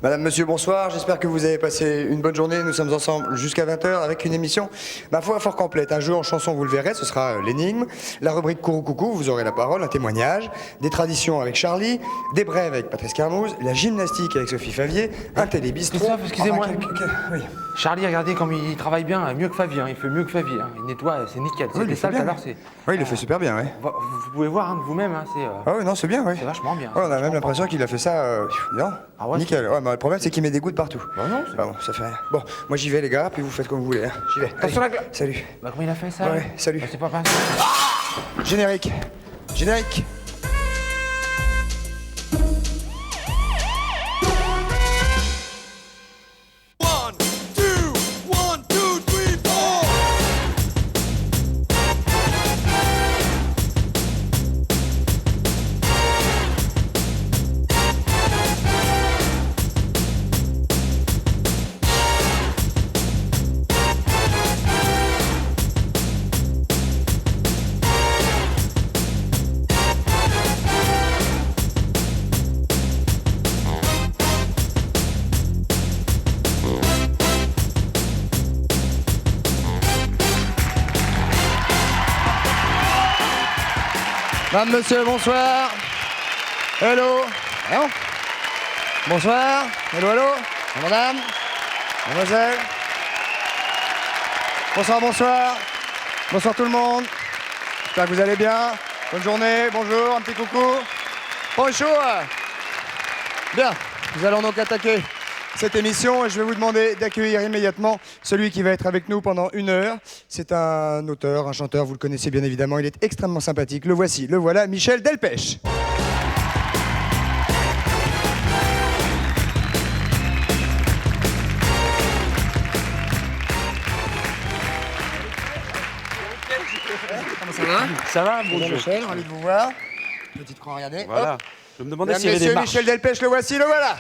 Madame, monsieur, bonsoir. J'espère que vous avez passé une bonne journée. Nous sommes ensemble jusqu'à 20h avec une émission, ma foi, fort complète. Un jeu en chanson, vous le verrez, ce sera l'énigme. La rubrique Kourou Coucou, vous aurez la parole, un témoignage. Des traditions avec Charlie. Des brèves avec Patrice Carmouze. La gymnastique avec Sophie Favier. Un télébistro. Christophe, excusez-moi. Oui. Charlie, regardez comme il travaille bien, mieux que Favier, il fait mieux que Favier. Il nettoie, c'est nickel. Oui, il C'était le ça fait tout à bien. l'heure, c'est. Oui, il le fait super bien, oui. Vous pouvez voir de vous-même, c'est. Ah oui, non, c'est bien, oui. C'est vachement bien. Ouais, on a même l'impression qu'il a fait ça, non. Ah ouais, nickel. Ouais, mais le problème, c'est qu'il met des gouttes partout. Bah non, c'est bon, ça fait rien. Bon, moi j'y vais, les gars, puis vous faites comme vous voulez. Hein. J'y vais. Attention Allez, la glace. salut. Bah comment il a fait ça? Ouais, salut. Bah, c'est pas passé. Générique. Générique. Madame, monsieur, bonsoir. Hello. Allô. Bonsoir. Hello, hello. Madame. Mademoiselle. Bonsoir, bonsoir. Bonsoir tout le monde. J'espère que vous allez bien. Bonne journée, bonjour, un petit coucou. Bonjour. Bien, nous allons donc attaquer cette émission et je vais vous demander d'accueillir immédiatement celui qui va être avec nous pendant 1 heure. C'est un auteur, un chanteur, vous le connaissez bien évidemment, il est extrêmement sympathique. Le voici, le voilà, Michel Delpech. Comment ça va? Ça va, Bonjour bonjour. Michel, ravi de vous voir. Petite croix, regardez. Voilà. Hop. Je me demandais Mesdames, s'il y avait des messieurs, marches. Michel Delpech, le voici, le voilà.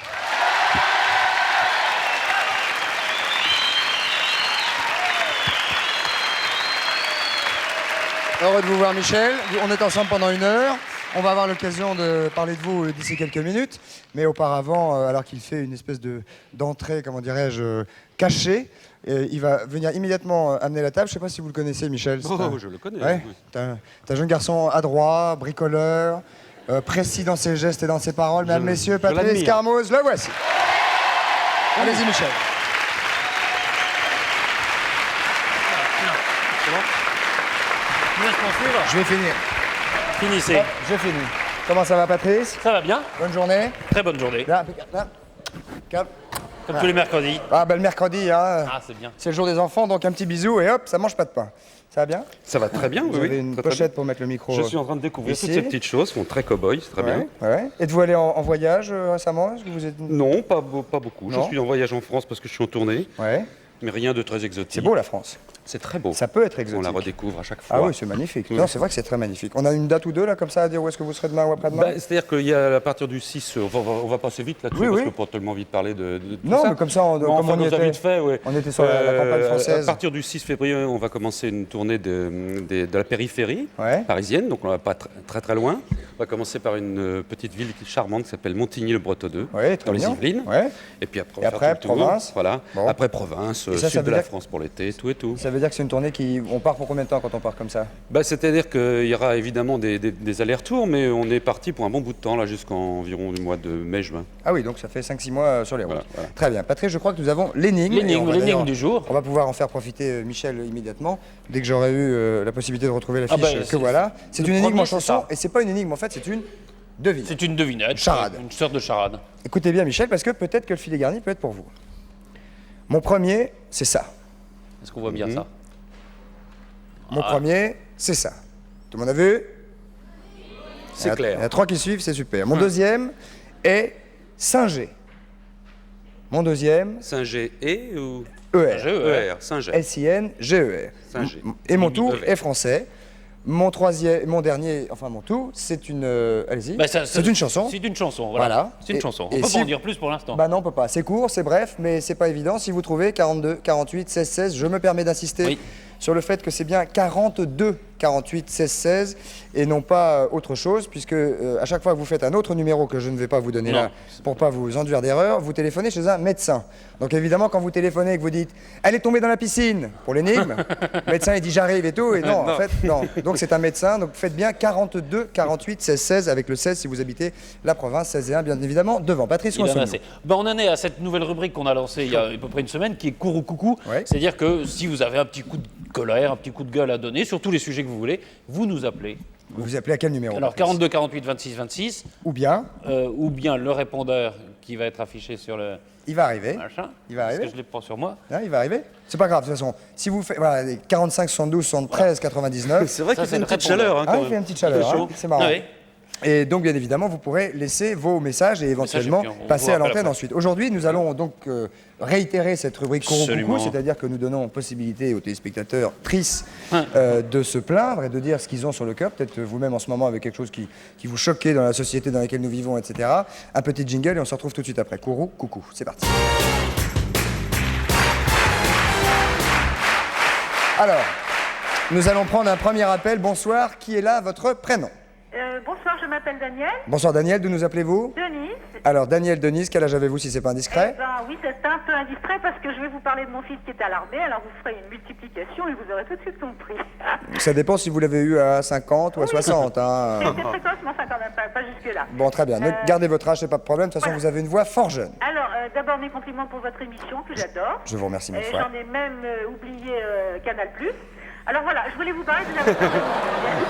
Heureux de vous voir, Michel. On est ensemble pendant 1 heure. On va avoir l'occasion de parler de vous d'ici quelques minutes. Mais auparavant, alors qu'il fait une espèce d'entrée, comment dirais-je, cachée, il va venir immédiatement amener la table. Je ne sais pas si vous le connaissez, Michel. Je le connais. Ouais. Oui. T'es un jeune garçon adroit, bricoleur, précis dans ses gestes et dans ses paroles. Mesdames, messieurs, Patrice l'admire. Carmouze, le voici. Allez-y, Michel. Je vais finir. Finissez. Hop, je finis. Comment ça va, Patrice? Ça va bien? Bonne journée. Très bonne journée. Là, là. Calme. Comme tous les mercredis. Ah, ben le mercredi, hein, Ah, c'est bien. c'est le jour des enfants, donc un petit bisou et hop, ça mange pas de pain. Ça va bien? Ça va très bien, Vous avez une pochette pour mettre le micro. Je suis en train de découvrir ici. toutes ces petites choses, qui sont très cow-boy, c'est très bien. Ouais. Êtes-vous allé en voyage récemment? Est-ce que vous êtes... Non, pas beaucoup. Non. Je suis en voyage en France parce que je suis en tournée, Ouais. mais rien de très exotique. C'est beau la France. C'est très beau. Ça peut être On exotique. la redécouvre à chaque fois. Ah oui, c'est magnifique. Oui. Non, c'est vrai que c'est très magnifique. On a une date ou deux là comme ça à dire où est-ce que vous serez demain ou après-demain? Bah, c'est-à-dire qu'il y a à partir du 6, on va passer vite là-dessus, Oui, parce oui. que pas tellement envie de parler de tout Non, ça. mais comme ça, Mais comme enfin, on y nous a était, vite fait, ouais. on était sur la campagne française. À partir du 6 février, on va commencer une tournée de la périphérie Ouais. parisienne, donc on va pas très loin. On va commencer par une petite ville charmante qui s'appelle Montigny-le-Bretonneux, Ouais, très dans les bien. Yvelines. Ouais. Et puis après, Et on va faire après, tout le tour. province. Voilà. Bon. Après province, Et ça sud veut de la dire- France pour l'été, tout et tout. Ça veut dire que c'est une tournée qui... On part pour combien de temps quand on part comme ça? Bah, c'est-à-dire qu'il y aura évidemment des allers-retours, mais on est parti pour un bon bout de temps, là, jusqu'en environ du mois de mai-juin. Ah oui, donc ça fait 5-6 mois sur les routes. Voilà. Très bien. Patrick, je crois que nous avons l'énigme. Et on va d'ailleurs- du jour. On va pouvoir en faire profiter Michel immédiatement, dès que j'aurai eu la possibilité de retrouver la Ah fiche bah, que c'est- voilà. C'est le une énigme premier, en c'est chanson, ça. et c'est pas une énigme en fait, c'est une devine. C'est une devinette. Charade. Une sorte de charade. Écoutez bien Michel, parce que peut-être que le filet garni peut être pour vous. Mon premier, c'est ça. Est-ce qu'on voit bien Mhm. ça? Mon premier, c'est ça. Tout le monde a vu? C'est Il y clair. en a 3 qui suivent, c'est super. Mon deuxième est Singer. Mon deuxième, Saint-G et ou ER. ER, Saint-G. S-I-N-G-E-R. Singer. Et mon tout ER. est français. Mon troisième, mon dernier, enfin mon tout, c'est une. Allez-y. Bah, c'est une chanson. C'est une chanson, voilà. Voilà. C'est une Et- chanson. et On peut si- pas en dire plus pour l'instant. Bah non, on peut pas. C'est court, c'est bref, mais c'est pas évident. Si vous trouvez 42, 48, 16, 16, je me permets d'insister Oui. sur le fait que c'est bien 42 48 16 16 et non pas autre chose, puisque à chaque fois que vous faites un autre numéro que je ne vais pas vous donner là, pour pas vous enduire d'erreur, vous téléphonez chez un médecin. Donc évidemment, quand vous téléphonez et que vous dites « Elle est tombée dans la piscine » pour l'énigme, le médecin il dit « J'arrive » et tout, et non, en fait, non. Donc c'est un médecin, donc faites bien 42 48 16 16 avec le 16 si vous habitez la province, 16 et 1 bien évidemment, devant. Patrice, où en sommes-nous ? Ben, on en est à cette nouvelle rubrique qu'on a lancée il y a à peu près une semaine, qui est Kourou Coucou. Ouais. C'est-à-dire que si vous avez un petit coup de colère, un petit coup de gueule à donner sur tous les sujets que vous voulez, vous nous appelez. Vous vous appelez à quel numéro ? Alors Patrice 42 48 26 26, Ou bien, ou bien le répondeur qui va être affiché sur le il va arriver. machin. Il va Parce arriver. que je l'ai pas sur moi. Hein, il va arriver. C'est pas grave, de toute façon. Si vous faites voilà, les 45 72 73 99. C'est vrai Ça, qu'il fait c'est une le petite répondeur. chaleur. Hein, Ah, quand il même. fait une petite chaleur, Il fait hein, chaud. c'est marrant. Ah oui. Et donc, bien évidemment, vous pourrez laisser vos messages et éventuellement puis on passer vous à rappelle l'antenne après. ensuite. Aujourd'hui, nous allons donc réitérer cette rubrique Kourou Coucou, Absolument. c'est-à-dire que nous donnons possibilité aux téléspectateurs tristes de se plaindre et de dire ce qu'ils ont sur le cœur. Peut-être vous-même en ce moment avec quelque chose qui vous choquait dans la société dans laquelle nous vivons, etc. Un petit jingle et on se retrouve tout de suite après. Kourou Coucou, c'est parti. Alors, nous allons prendre un premier appel. Bonsoir, qui est là, votre prénom ? Bonsoir, je m'appelle Daniel. Bonsoir Daniel, d'où nous appelez-vous ? Denise. Alors Daniel Denise, quel âge avez-vous si c'est pas indiscret ? Eh ben oui, c'est un peu indiscret parce que je vais vous parler de mon fils qui est à l'armée, alors vous ferez une multiplication et vous aurez tout de suite compris. Ça dépend si vous l'avez eu à 50 ou à 60. Hein. C'est précoce, mais enfin quand même pas jusque-là. Bon, très bien. Gardez votre âge, c'est pas de problème. De toute façon, voilà. vous avez une voix fort jeune. Alors, d'abord mes compliments pour votre émission que j'adore. Je vous remercie mille fois. J'en ai même oublié Canal+. Alors voilà, je voulais vous parler des avatars de mon fils.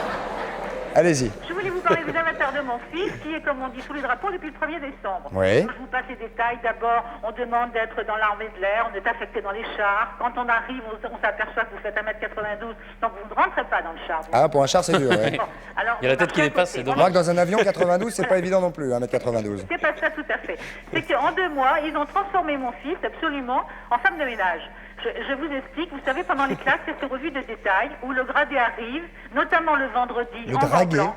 Allez-y. Je voulais vous parler des avatars de mon fils qui est, comme on dit, sous les drapeaux depuis le 1er décembre. Oui. Je vous passe les détails. D'abord, on demande d'être dans l'armée de l'air, on est affecté dans les chars. Quand on arrive, on s'aperçoit que vous faites 1m92, donc vous ne rentrez pas dans le char. Ah, pour un char, c'est dur. Ouais. Bon, alors, Il y a la vous tête qui marchez à dépasse, côté. c'est Remarque, dans un avion 92, c'est pas évident non plus, 1m92. C'est pas ça tout à fait. C'est qu'en 2 mois, ils ont transformé mon fils absolument en femme de ménage. Je vous explique, vous savez, pendant les classes, c'est ces revues de détails où le gradé arrive, notamment le vendredi. Le en dragué blanc.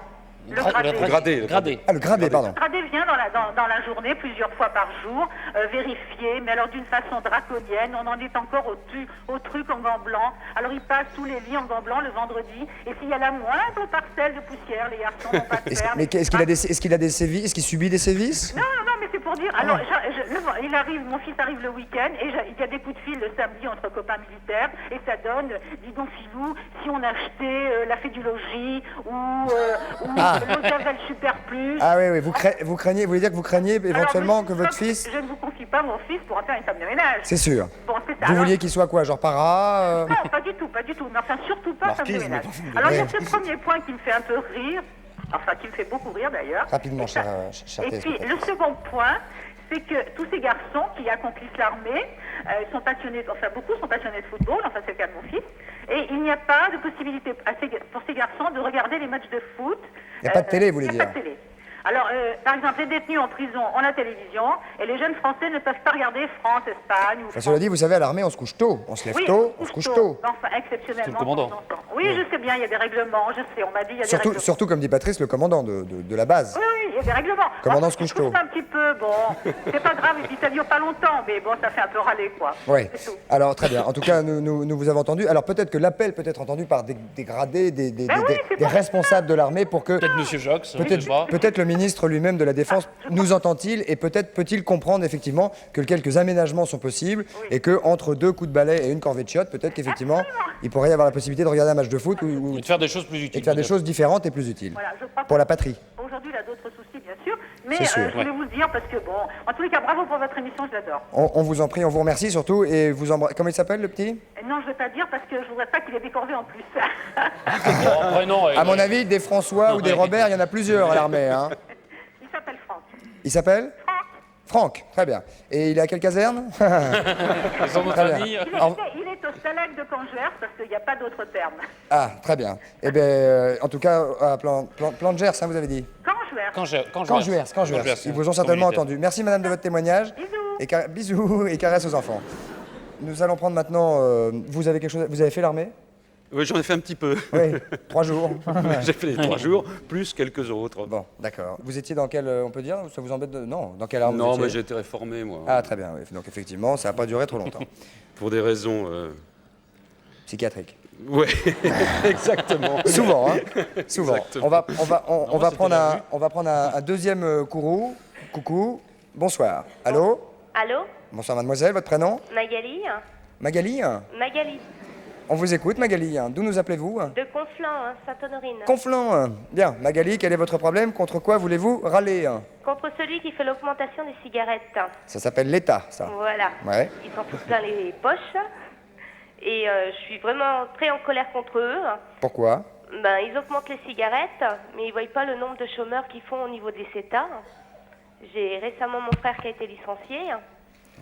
Le gradé. Gradé. Ah, le gradé, pardon. Le gradé vient dans la journée, plusieurs fois par jour, vérifier, mais alors d'une façon draconienne. On en est encore au truc en gants blancs. Alors ils passent tous les lits en gants blancs le vendredi, et s'il y a la moindre parcelle de poussière, les garçons n'ont pas de faire. Mais est-ce qu'il a des sévices ? Est-ce qu'il subit des sévices ? Non, mais c'est pour dire. Alors, mon fils arrive le week-end et il y a des coups de fil le samedi entre copains militaires et ça donne, dis donc Philou, si on achetait la fée du logis ou l'eau de Javel Super Plus. Ah oui, vous craignez, vous voulez dire que vous craignez éventuellement Alors, que votre fils... Je ne vous confie pas mon fils pour en faire une femme de ménage. C'est sûr. Bon, c'est ça. Vous Alors- vouliez qu'il soit quoi, genre para Non, pas du tout. Mais enfin, surtout pas femme de Marquise, mais ménage. pas femme de Alors, il y a ménage. ce premier point qui me fait un peu rire, enfin, qui me fait beaucoup rire d'ailleurs. Rapidement, Et ça- cher Et puis, téléspectateur. le second point, c'est que tous ces garçons qui accomplissent l'armée sont passionnés, enfin, beaucoup sont passionnés de football, enfin, c'est le cas de mon fils, et il n'y a pas de possibilité pour ces garçons de regarder les matchs de foot. Il n'y a pas de télé, vous voulez Il n'y a dire. pas de télé. Alors, par exemple, les détenus en prison ont la télévision et les jeunes Français ne peuvent pas regarder France, Espagne ou Enfin, cela dit, vous savez, à l'armée, on se couche tôt. On se lève oui, tôt, on se couche tôt. Enfin, exceptionnellement. C'est le commandant. de temps en temps. Oui, je sais bien, il y a des règlements, je sais, on m'a dit, il y a des règlements. Surtout, comme dit Patrice, le commandant de la base. Oui, il y a des règlements. Commandant Bon, se couche je trouve tôt. ça un petit peu, bon, c'est pas grave, et puis ça dure pas longtemps, mais bon, ça fait un peu râler, quoi. Oui. C'est tout. Alors, très bien. En tout cas, nous vous avons entendu. Alors, peut-être que l'appel peut être entendu par des gradés, des oui, c'est des bon. responsables de l'armée pour que... Peut-être Monsieur Jox, je sais pas. Peut-être le ministre lui-même de la Défense nous entend-il et peut-être peut-il comprendre effectivement que quelques aménagements sont possibles et que entre 2 coups de balai et une corvée de chiottes, peut-être qu'effectivement il pourrait y avoir la possibilité de regarder un match de foot ou Et de faire des choses plus et utiles. de faire des peut-être. choses différentes et plus utiles Voilà, je crois pour que la patrie. aujourd'hui, il a d'autres soucis, bien sûr, mais C'est sûr, je voulais vous le dire parce que, bon, en tous les cas, bravo pour votre émission, je l'adore. On vous en prie, on vous remercie surtout et vous embrasse. Comment il s'appelle le petit? Non, je ne vais pas dire parce que je voudrais pas qu'il ait des corvées en plus. Bon, après, non, À mon avis, des François ou des Robert, il y en a plusieurs à l'armée. Hein. Il s'appelle Franck. Il s'appelle Franck, très bien. Et il est à quelle caserne? son nom de Très bien. famille. Il est au Stalag de Cangeers parce qu'il n'y a pas d'autre terme. Ah, très bien. Eh bien, en tout cas, à plan de Gers, hein, vous avez dit. Cangeers. Cangeers. Ils vous ont certainement entendu. Merci madame de votre témoignage. Bisous. Et bisous et caresses aux enfants. Nous allons prendre maintenant. Vous avez quelque chose. Vous avez fait l'armée? Oui, j'en ai fait un petit peu. Oui, 3 jours. J'ai fait les 3 jours, plus quelques autres. Bon, d'accord. Vous étiez dans quel, on peut dire, ça vous embête de... Non, dans quelle arme Non, vous mais étiez? j'ai été réformé, moi. Ah, très bien, oui. Donc effectivement, ça n'a pas duré trop longtemps. Pour des raisons Psychiatrique. Ouais, exactement. Souvent, hein. Souvent. Exactement. On va c'était prendre la vue. on va prendre un deuxième courroux. Coucou. Bonsoir. Allô. Allô, Bonsoir mademoiselle, votre prénom? Magali? Magali. Magali, On vous écoute Magali. D'où nous appelez-vous? de Conflans, Sainte-Honorine. Conflans. Bien. Magali, quel est votre problème? Contre quoi voulez-vous râler? Contre celui qui fait l'augmentation des cigarettes. Ça s'appelle l'État, ça. Voilà. Ouais. Ils s'en foutent plein les poches. Et je suis vraiment très en colère contre eux. Pourquoi? Ben, ils augmentent les cigarettes, mais ils ne voient pas le nombre de chômeurs qu'ils font au niveau des CETA. J'ai récemment mon frère qui a été licencié.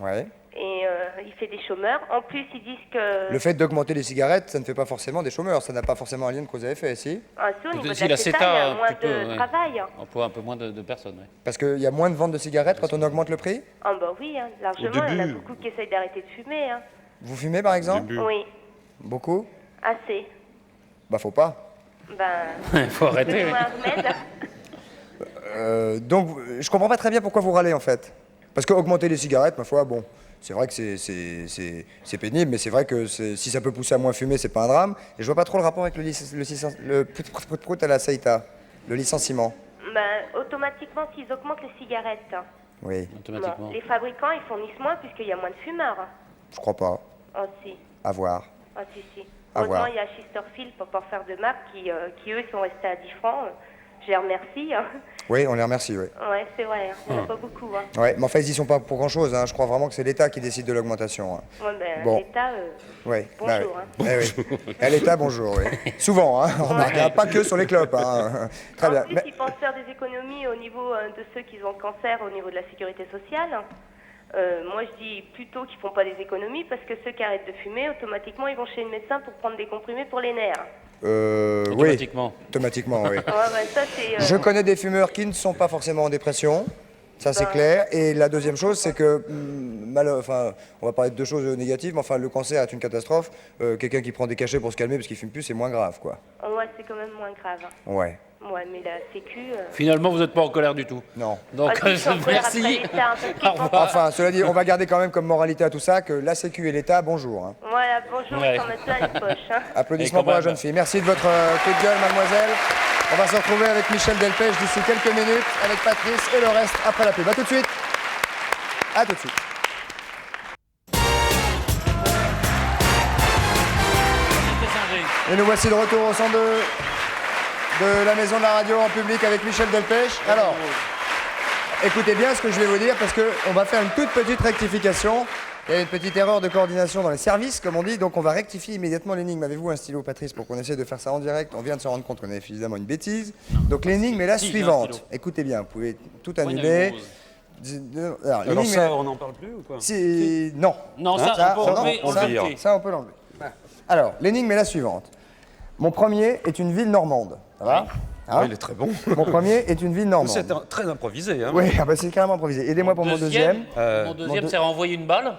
Ouais. Et il fait des chômeurs. En plus, ils disent que... Le fait d'augmenter les cigarettes, ça ne fait pas forcément des chômeurs. Ça n'a pas forcément un lien de cause à effet, si? Ah, si, au niveau de Si la la CETA, CETA, il y a moins plutôt, de ouais. travail. Emploie un peu moins de personnes. Ouais. Parce qu'il y a moins de ventes de cigarettes quand on augmente le prix? Ah bah oui, hein, largement. Au Il y en a début. beaucoup qui essayent d'arrêter de fumer. Hein. Vous fumez par exemple? Début. Oui, Beaucoup? assez. Bah faut pas. Ben, Il faut arrêter. donnez-moi un remède. Donc je comprends pas très bien pourquoi vous râlez en fait. Parce que augmenter les cigarettes, ma foi, bon, c'est vrai que c'est pénible, mais c'est vrai que si ça peut pousser à moins fumer, c'est pas un drame. Et je vois pas trop le rapport avec le prout à la Saïta, le licenciement. Ben, automatiquement, s'ils augmentent les cigarettes, Oui, Automatiquement. bon, les fabricants, ils fournissent moins puisqu'il y a moins de fumeurs. je crois pas. Oh si, À voir. oh si, si. À Heureusement, voir. il y a Chesterfield, pour pas faire de marque, qui eux, sont restés à 10 francs. Je les remercie. Hein. Oui, on les remercie, oui. Ouais, c'est vrai, hein. Il n'y en a pas beaucoup. Hein. Ouais, mais enfin, ils y sont pas pour grand chose. Je crois vraiment que c'est l'État qui décide de l'augmentation. Hein. Ouais, ben, Bon. l'État, Oui. bonjour. Hein. Oui. À l'État, bonjour. Oui. Souvent, hein. On remarque, hein, pas que sur les clopes. Hein. Très En bien. plus, ils pensent faire des économies au niveau de ceux qui ont le cancer, au niveau de la sécurité sociale. Moi, je dis plutôt qu'ils font pas des économies parce que ceux qui arrêtent de fumer, automatiquement, ils vont chez le médecin pour prendre des comprimés pour les nerfs. Oui. Automatiquement. Automatiquement, oui. Ouais, ouais, ça, c'est... Je connais des fumeurs qui ne sont pas forcément en dépression. Ça, c'est clair. Et la deuxième chose, c'est que, enfin, on va parler de deux choses négatives, mais enfin, le cancer est une catastrophe. Quelqu'un qui prend des cachets pour se calmer parce qu'il fume plus, c'est moins grave, quoi. Ouais, c'est quand même moins grave. Ouais. Ouais, mais la sécu... Finalement, vous n'êtes pas en colère du tout. Non. Donc, Ah, si, je suis en colère après merci. l'État, parce qu'ils Au font- revoir. Enfin, cela dit, on va garder quand même comme moralité à tout ça que la Sécu et l'État, bonjour. Hein. Voilà, bonjour, Ouais. ils s'en mettent plein les poches. Hein. Applaudissements Et quand pour la même. jeune fille. Merci de votre coup de gueule, mademoiselle. On va se retrouver avec Michel Delpech d'ici quelques minutes, avec Patrice et le reste après la pub. A tout de suite. À tout de suite. Et nous voici de retour au centre de la maison de la radio en public avec Michel Delpech. Alors, écoutez bien ce que je vais vous dire parce qu'on va faire une toute petite rectification. Il y a une petite erreur de coordination dans les services, comme on dit, donc on va rectifier immédiatement l'énigme. Avez-vous un stylo, Patrice, pour qu'on essaie de faire ça en direct? On vient de se rendre compte qu'on a fait évidemment une bêtise. Donc l'énigme est la Si, j'ai un suivante. stylo. Écoutez bien, vous pouvez tout Moi, il y en a annuler. une rose. Alors, Alors l'énigme est- ça, on n'en parle plus ou quoi? Non. Non, Hein, ça, on peut non, enlever. on ça, le vire. ça, on peut l'enlever. Alors, l'énigme est la suivante. Mon premier est une ville normande. Ça va? Hein Ouais, il est très bon. Mon premier est une ville normande. C'est très improvisé. Hein. Oui, ah bah c'est carrément improvisé. Aidez-moi pour mon deuxième. Mon deuxième, c'est renvoyer une balle.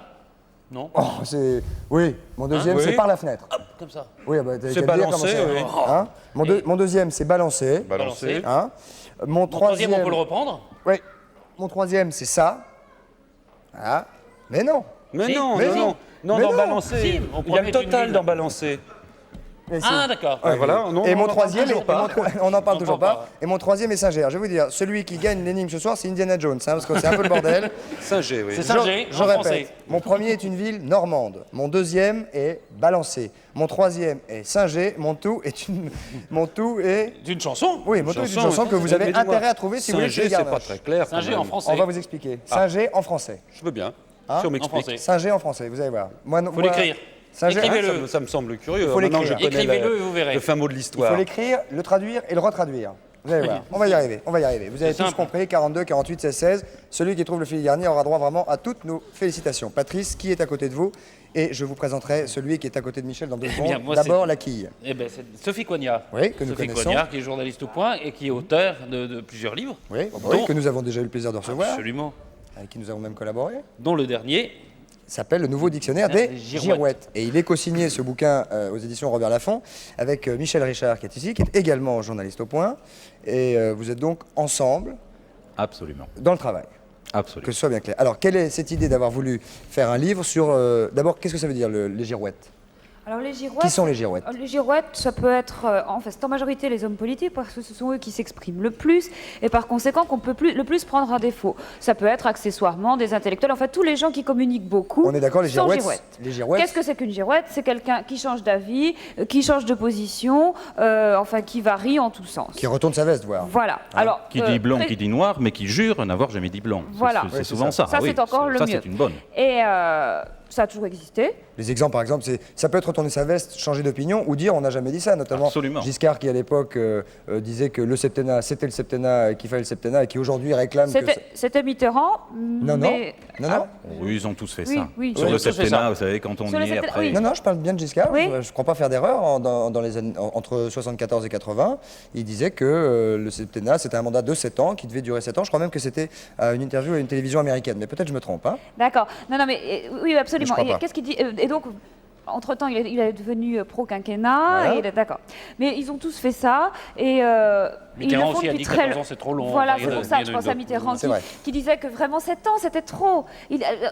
Non. Oh, c'est... Oui, mon deuxième, oui. c'est par la fenêtre. Hop, comme ça. Oui, ah bah, t'as C'est qu'à le dire, balancé, comment oui. Hein mon deuxième, c'est balancé. Balancé. Hein mon Mon troisième, on peut le troisième... reprendre. Oui. Mon troisième, c'est ça. Ah. Mais non. Mais Si, non, mais non, si. non. Non, Mais dans non. Balancé. Si, on Il y a pourrait le mettre une total ville. dans Balancé. Mais si. Ah, d'accord. Ah, voilà, non, Et on mon en parle troisième, toujours pas. on n'en parle On toujours parle pas. Et mon troisième est Singer. Je vais vous dire, celui qui gagne l'énigme ce soir, c'est Indiana Jones, hein, parce que c'est un peu le bordel. Saint-Gé, oui. C'est Saint-Gé, Je en répète, français. mon premier est une ville normande. Mon deuxième est Balancé. Mon troisième est Singer. Mon tout est D'une chanson. Oui, mon tout est une chanson que vous avez Mais dis-moi, intérêt à trouver si vous voulez que je Saint-Gé, les c'est garde. pas très clair. quand Saint-Gé même. en français. On va vous expliquer. Singer en français. Je veux bien. Hein Si on En m'explique. français. Singer en français, vous allez voir. Faut l'écrire. Singer, Écrivez-le. Ça me semble curieux. Il faut Maintenant, l'écrire. je connais Écrivez-le et vous verrez. le fin mot de il l'histoire. faut l'écrire, le traduire et le retraduire. Vous allez voir. On va y arriver. On va y arriver. Vous avez C'est tous simple. compris. 42, 48, 16, 16. Celui qui trouve le fil garni aura droit vraiment à toutes nos félicitations. Patrice, qui est à côté de vous? Et je vous présenterai celui qui est à côté de Michel dans 2 bien, secondes. moi, D'abord, c'est- la quille. Eh ben, c'est Sophie Coignard. Oui, que nous Sophie connaissons. Coignard, qui est journaliste au Point et qui est auteur de plusieurs livres. Oui, Dont- que nous avons déjà eu le plaisir de recevoir. Absolument. Avec qui nous avons même collaboré. Dont le dernier. S'appelle Le Nouveau Dictionnaire des Des girouettes. girouettes. Et il est co-signé ce bouquin aux éditions Robert Laffont avec Michel Richard qui est ici, qui est également journaliste au Point. Et vous êtes donc ensemble Absolument, dans le travail. absolument. Que ce soit bien clair. Alors, quelle est cette idée d'avoir voulu faire un livre sur... D'abord, qu'est-ce que ça veut dire, les girouettes? Alors les girouettes, Qui sont les girouettes? Les girouettes, ça peut être, en fait, c'est en majorité les hommes politiques parce que ce sont eux qui s'expriment le plus et par conséquent qu'on peut le plus prendre à défaut. Ça peut être accessoirement des intellectuels, en fait tous les gens qui communiquent beaucoup. On est d'accord, les sont girouettes. Les girouettes. Qu'est-ce que c'est qu'une girouette? C'est quelqu'un qui change d'avis, qui change de position, enfin qui varie en tous sens. Qui retourne sa veste, voir. Voilà. Alors, Qui dit blanc, qui dit noir, mais qui jure n'avoir jamais dit blanc. Voilà. C'est Oui, souvent c'est ça. ça, Ah oui, c'est encore le ça, mieux. c'est une bonne. Et ça a toujours existé. Les exemples, par exemple, ça peut être retourner sa veste, changer d'opinion ou dire on n'a jamais dit ça, notamment Absolument. Giscard qui à l'époque disait que le septennat, c'était le septennat, qu'il fallait le septennat et qui aujourd'hui réclame que... C'était Mitterrand, Non, mais... non, non. Oui, ils ont tous fait Oui, ça. oui. Sur Oui, le tous fait septennat, ça. vous savez, quand on Sur le y est septennat, après. oui. Non, non, je parle bien de Giscard. Oui. Je ne crois pas faire d'erreur dans les années, entre 74 et 80. Il disait que le septennat, c'était un mandat de 7 ans qui devait durer 7 ans. Je crois même que c'était une interview à une télévision américaine. Mais peut-être je me trompe. Hein. D'accord. Non, mais oui, absolument. Mais je crois Et pas. qu'est-ce qu'il dit et donc, entre-temps, il est devenu pro-quinquennat. Voilà. D'accord. Mais ils ont tous fait ça. Et ils le Mitterrand font aussi a depuis dit très 14 ans, c'est trop long. Voilà, Il y en c'est a- pour ça, il y je en a pense à d'autres. Mitterrand C'est vrai. qui disait que vraiment 7 ans, c'était trop.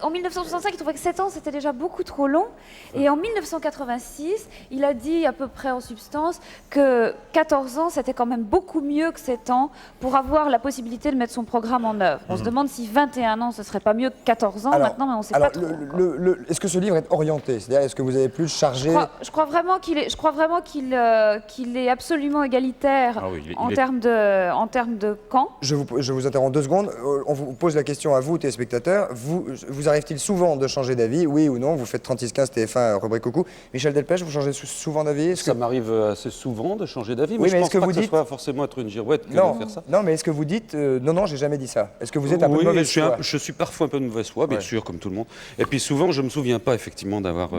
En 1965, il trouvait que 7 ans, c'était déjà beaucoup trop long. Et en 1986, il a dit à peu près en substance que 14 ans, c'était quand même beaucoup mieux que 7 ans pour avoir la possibilité de mettre son programme en œuvre. On se demande si 21 ans, ce serait pas mieux que 14 ans maintenant, mais on ne sait pas trop. Est-ce que ce livre est orienté? C'est-à-dire, est-ce que vous avez plus chargé... Je crois vraiment qu'il est absolument égalitaire Ah oui, il est- en il est- termes de camp. Je vous interromps 2 secondes. On vous pose la question à vous, téléspectateurs. Vous arrive-t-il souvent de changer d'avis? Oui ou non? Vous faites 36-15 TF1, rubrique coucou. Michel Delpech, vous changez souvent d'avis? Ça m'arrive assez souvent de changer d'avis, Oui, mais je mais pense est-ce que pas vous que ce dites- soit forcément être une girouette que Non, de faire ça. non, mais est-ce que vous dites non, j'ai jamais dit ça? Est-ce que vous êtes un peu de Oui, mauvaise foi? je suis parfois un peu de mauvaise foi, bien Ouais. sûr, comme tout le monde. Et puis souvent, je me souviens pas effectivement d'avoir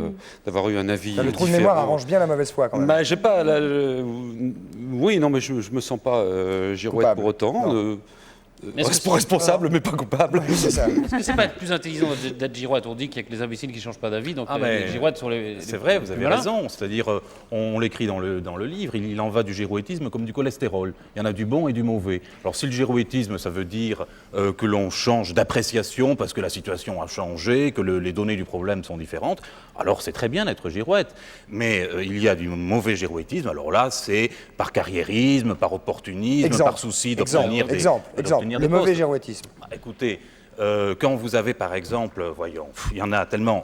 eu un avis. Le trou de différent. mémoire arrange bien la mauvaise foi quand même. Bah, j'ai pas. Oui, non, mais je me sens pas girouette Coupable. pour autant. Non. Mais est-ce que Responsable, mais pas coupable. C'est ça. Est-ce que c'est pas plus intelligent d'être girouette? On dit qu'il y a que les imbéciles qui changent pas d'avis, donc Ah, mais les girouettes sont les. C'est vrai, vous plus avez malins. raison. C'est-à-dire, on l'écrit dans le livre, il en va du girouettisme comme du cholestérol. Il y en a du bon et du mauvais. Alors si le girouettisme, ça veut dire que l'on change d'appréciation parce que la situation a changé, que les données du problème sont différentes, alors c'est très bien d'être girouette. Mais il y a du mauvais girouettisme, alors là, c'est par carriérisme, par opportunisme, par souci d'obtenir des exemple. d'obtenir Le des mauvais postes. girouettisme. Bah, écoutez, quand vous avez par exemple, voyons, il y en a tellement,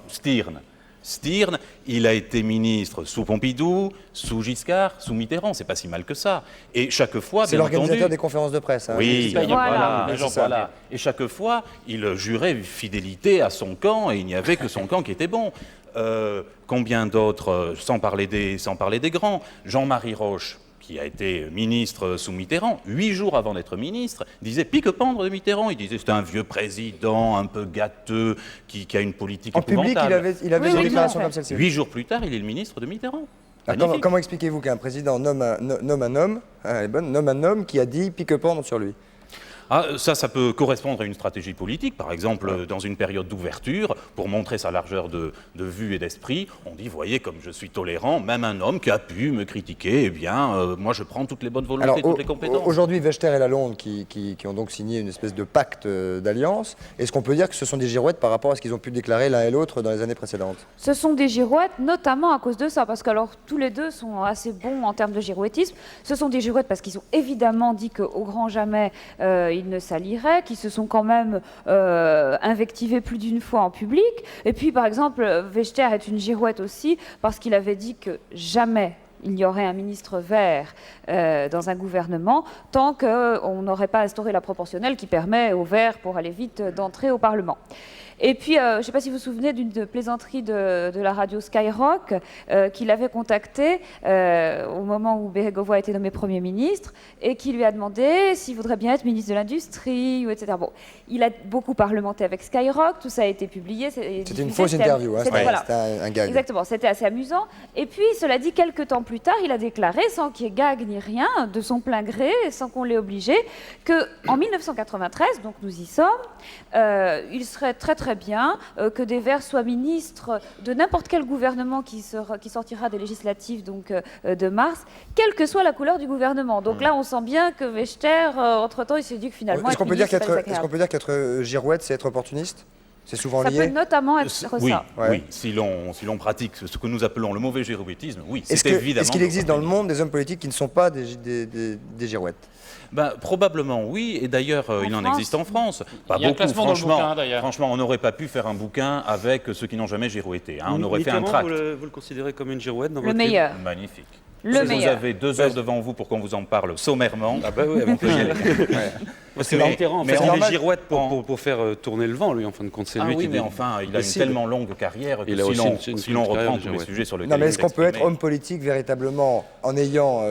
Stirn, il a été ministre sous Pompidou, sous Giscard, sous Mitterrand, c'est pas si mal que ça. Et chaque fois, C'est bien entendu... l'organisateur des conférences de presse. Hein, Oui, Voilà. voilà, Les gens voilà. parlent. Et chaque fois, il jurait fidélité à son camp et il n'y avait que son camp qui était bon. Combien d'autres, sans parler des grands, Jean-Marie Roche, qui a été ministre sous Mitterrand, 8 jours avant d'être ministre, disait pique-pendre de Mitterrand. Il disait c'est un vieux président, un peu gâteux, qui a une politique En public, épouvantable. il avait Oui, des oui, déclarations non, comme celle-ci. 8 jours plus tard, il est le ministre de Mitterrand. Ah, Magnifique. comment expliquez-vous qu'un président nomme un homme, elle est bonne, nomme un homme qui a dit pique-pendre sur lui? Ah, ça peut correspondre à une stratégie politique. Par exemple, dans une période d'ouverture, pour montrer sa largeur de vue et d'esprit, on dit, voyez, comme je suis tolérant, même un homme qui a pu me critiquer, eh bien, moi je prends toutes les bonnes volontés, Alors, toutes les compétences. aujourd'hui, Wechter et Lalonde qui ont donc signé une espèce de pacte d'alliance. Est-ce qu'on peut dire que ce sont des girouettes par rapport à ce qu'ils ont pu déclarer l'un et l'autre dans les années précédentes? Ce sont des girouettes, notamment à cause de ça, parce que alors tous les deux sont assez bons en termes de girouettisme. Ce sont des girouettes parce qu'ils ont évidemment dit qu'au grand jamais ils ne s'allieraient, qu'ils se sont quand même invectivés plus d'une fois en public. Et puis par exemple, Wechter est une girouette aussi parce qu'il avait dit que jamais il y aurait un ministre vert dans un gouvernement tant qu'on n'aurait pas instauré la proportionnelle qui permet aux verts, pour aller vite, d'entrer au Parlement. Et puis, je ne sais pas si vous vous souvenez d'une plaisanterie de la radio Skyrock qui l'avait contacté au moment où Bérégovoy a été nommé Premier ministre et qui lui a demandé s'il voudrait bien être ministre de l'Industrie, ou etc. Bon, il a beaucoup parlementé avec Skyrock, tout ça a été publié. C'était une fausse interview, hein, c'était voilà. un gag. Exactement, c'était assez amusant. Et puis, cela dit, quelques temps plus tard, il a déclaré, sans qu'il y ait gag ni rien, de son plein gré, sans qu'on l'ait obligé, qu'en 1993, donc nous y sommes, il serait très très bien que des Verts soient ministres de n'importe quel gouvernement qui sortira des législatives donc, de mars, quelle que soit la couleur du gouvernement. Donc là, on sent bien que Wechter, entre-temps, il s'est dit que finalement... Est-ce qu'on peut, être ministre, c'est pas dire qu'être girouette, c'est être opportuniste? C'est souvent Ça peut lié. notamment être Oui, ça. Ouais. oui, si l'on pratique ce que nous appelons le mauvais girouettisme, oui, Est-ce c'est évidemment... qu'il existe dans le monde des hommes politiques qui ne sont pas des girouettes? Ben, probablement oui, et d'ailleurs il en France existe en France. Pas Il y a un beaucoup, classement dans le franchement. bouquin, d'ailleurs. Franchement, on n'aurait pas pu faire un bouquin avec ceux qui n'ont jamais girouetté. Hein. On aurait fait un Mitterrand, tract. vous le considérez comme une girouette dans Le votre livre? meilleur. Magnifique. Le Si vous meilleur. avez 2 heures devant vous pour qu'on vous en parle sommairement, Ah bah oui, avec plaisir. Parce que Mais- Mitterrand, en mais fait, c'est il est normal. girouette pour faire tourner le vent, lui, en fin de compte. C'est ah lui oui, qui mais enfin, il a une décide. tellement longue carrière que Il a si aussi l'on une si l'on carrière reprend de tous les girouette. sujets sur lesquels Non, mais il est-ce qu'on peut être exprimé- homme politique véritablement en ayant,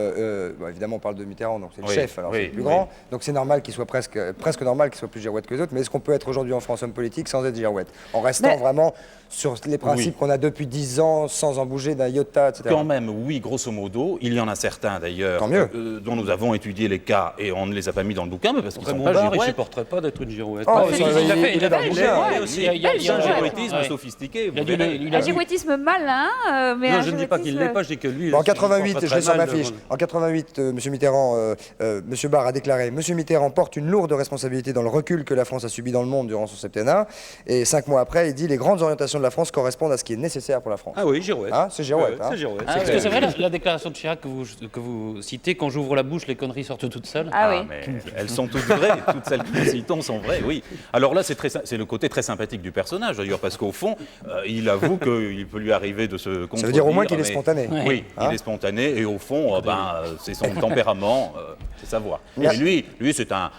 bon, évidemment on parle de Mitterrand, donc c'est le Oui, chef, alors oui, c'est le plus oui. grand, donc c'est normal qu'il soit presque normal qu'il soit plus girouette que les autres, mais est-ce qu'on peut être aujourd'hui en France homme politique sans être girouette? En restant Mais- vraiment sur les principes Oui. qu'on a depuis 10 ans, sans en bouger d'un iota, etc. Quand même, oui, grosso modo. Il y en a certains d'ailleurs Tant mieux. dont nous avons étudié les cas et on ne les a pas mis dans le bouquin, mais parce qu'ils ne sont Raymond pas Barre, il ne girouettes. supporterait pas d'être une girouette. Oh, Il c'est- a fait- il est dans le il a- bouquin. Ouais, aussi. il y a- C'est un ouais. girouettisme Ouais. sophistiqué. Il a vous dû- verrez. il a Un dû- girouettisme malin, mais Non, un je ne dis pas qu'il ne l'est pas, je dis que lui... En il 88, se je l'ai très sur ma mal fiche. devant- En 88, M. Mitterrand, M. Barre a déclaré: Monsieur Mitterrand porte une lourde responsabilité dans le recul que la France a subi dans le monde durant son septennat. Et 5 mois après, il dit: les grandes orientations de la France correspondent à ce qui est nécessaire pour la France. Ah oui, girouette. Hein, c'est girouette, Ouais, hein. c'est girouette. Est-ce que c'est vrai la déclaration de Chirac que vous citez, quand j'ouvre la bouche, les conneries sortent toutes seules? Ah oui. Mais elles sont toutes vraies, toutes celles que nous citons sont vraies, oui. Alors là, c'est le côté très sympathique du personnage, d'ailleurs, parce qu'au fond, il avoue qu'il peut lui arriver de se contredire. Ça veut dire au moins qu'il est mais- spontané. Oui, Hein il est spontané, et au fond, c'est son tempérament, c'est savoir. Et lui, c'est un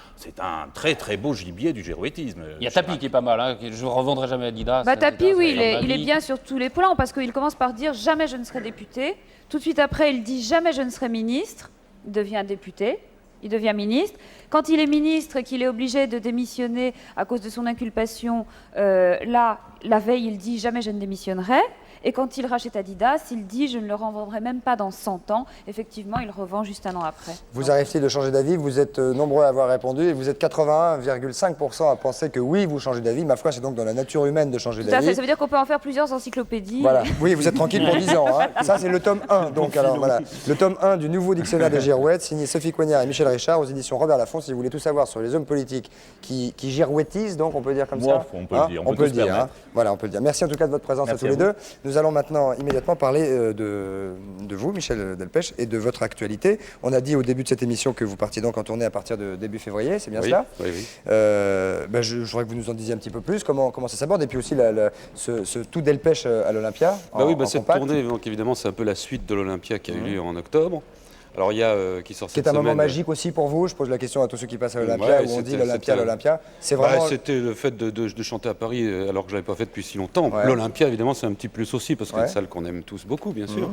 très très beau gibier du girouettisme. Il y a Tapi qui est pas mal, hein, que je ne revendrai jamais Adidas. Bah, Adidas, Tapi, oui, c'est dans ma il est vie. bien sur tous les plans parce qu'il commence par dire jamais je ne serai député. Tout de suite après, il dit jamais je ne serai ministre. Il devient député, il devient ministre. Quand il est ministre et qu'il est obligé de démissionner à cause de son inculpation, là, la veille, il dit jamais je ne démissionnerai. Et quand il rachète Adidas, il dit je ne le revendrai même pas dans 100 ans. Effectivement, il revend juste un an après. Vous arrive-t-il de changer d'avis? Vous êtes nombreux à avoir répondu et vous êtes 81,5% à penser que oui, vous changez d'avis. Ma foi, c'est donc dans la nature humaine de changer Tout à fait, d'avis. ça veut dire qu'on peut en faire plusieurs encyclopédies. Voilà, oui, vous êtes tranquille pour 10 ans. Hein. Ça, c'est le tome 1. Donc, alors, voilà. Le tome 1 du nouveau dictionnaire de girouette, signé Sophie Coignard et Michel Richard aux éditions Robert Laffont. Si vous voulez tout savoir sur les hommes politiques qui girouettisent, donc on peut dire comme ça. On peut le dire, on peut le tous dire. permettre. Hein. Voilà, on peut le dire. Merci en tout cas de votre présence Merci à tous les à vous. deux. Nous allons maintenant immédiatement parler de vous, Michel Delpech, et de votre actualité. On a dit au début de cette émission que vous partiez donc en tournée à partir de début février, c'est bien Oui, cela? oui, oui. Je voudrais que vous nous en disiez un petit peu plus, comment ça s'aborde, et puis aussi ce tout Delpech à l'Olympia. Bah oui, en cette compact, tournée, donc évidemment, c'est un peu la suite de l'Olympia qui a eu lieu en octobre. Alors il y a qui sort qui est cette un moment semaine. magique aussi pour vous. Je pose la question à tous ceux qui passent à l'Olympia, Ouais, où on dit c'était- l'Olympia, c'était- l'Olympia. C'est Bah, vraiment... c'était le fait de chanter à Paris alors que je l'avais pas fait depuis si longtemps. Ouais. L'Olympia, évidemment, c'est un petit plus aussi parce que c'est Ouais. une salle qu'on aime tous beaucoup, bien sûr.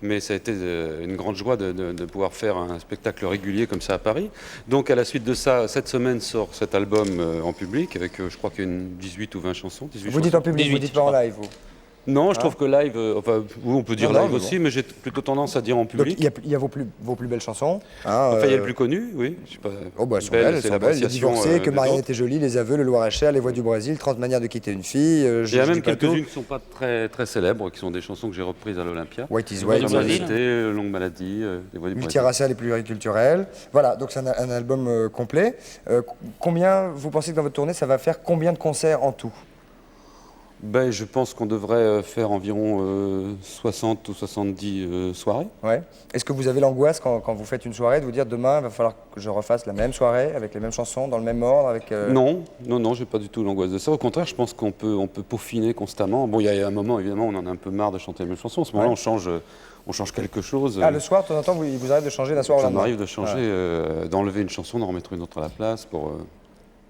Mais ça a été une grande joie de pouvoir faire un spectacle régulier comme ça à Paris. Donc à la suite de ça, cette semaine sort cet album en public avec, je crois qu'il y a une 18 ou 20 chansons. 18 Vous dites chansons. en public, vous 18, dites pas en live, vous. Non, je trouve que live, enfin, oui, on peut dire Non, live mais aussi, mais j'ai plutôt tendance à dire en Donc public. il y a vos plus belles chansons. Hein, Enfin, il y a le plus connu, oui. Je sais pas. Oh bah elles sont Belle, belles, elles c'est sont belles. Les l'appréciation, divorcés, que des Marianne autres. était jolie, Les aveux, Le Loir-et-Cher, Les voix du Brésil, 30 manières de quitter une fille. Il y a je même dis pas tout. quelques-unes qui ne sont pas très, très célèbres, qui sont des chansons que j'ai reprises à l'Olympia. White is Ouais, White, du Comme Brésil. Amitié, Longue Maladie, Les voix du Brésil. multiracial et pluriculturel. Voilà, donc c'est un album complet. Combien, vous pensez que dans votre tournée, ça va faire combien de concerts en tout? Ben, je pense qu'on devrait faire environ 60 ou 70 soirées. Ouais. Est-ce que vous avez l'angoisse quand vous faites une soirée de vous dire demain, il va falloir que je refasse la même soirée avec les mêmes chansons, dans le même ordre avec, Non, j'ai pas du tout l'angoisse de ça. Au contraire, je pense qu'on peut peaufiner constamment. Bon, il y a un moment, évidemment, on en a un peu marre de chanter les mêmes chansons. À ce moment-là, on change quelque chose. Ah, le soir, de temps en temps, il vous arrive de changer d'un soir au Ça lendemain? m'arrive de changer, d'enlever une chanson, d'en remettre une autre à la place pour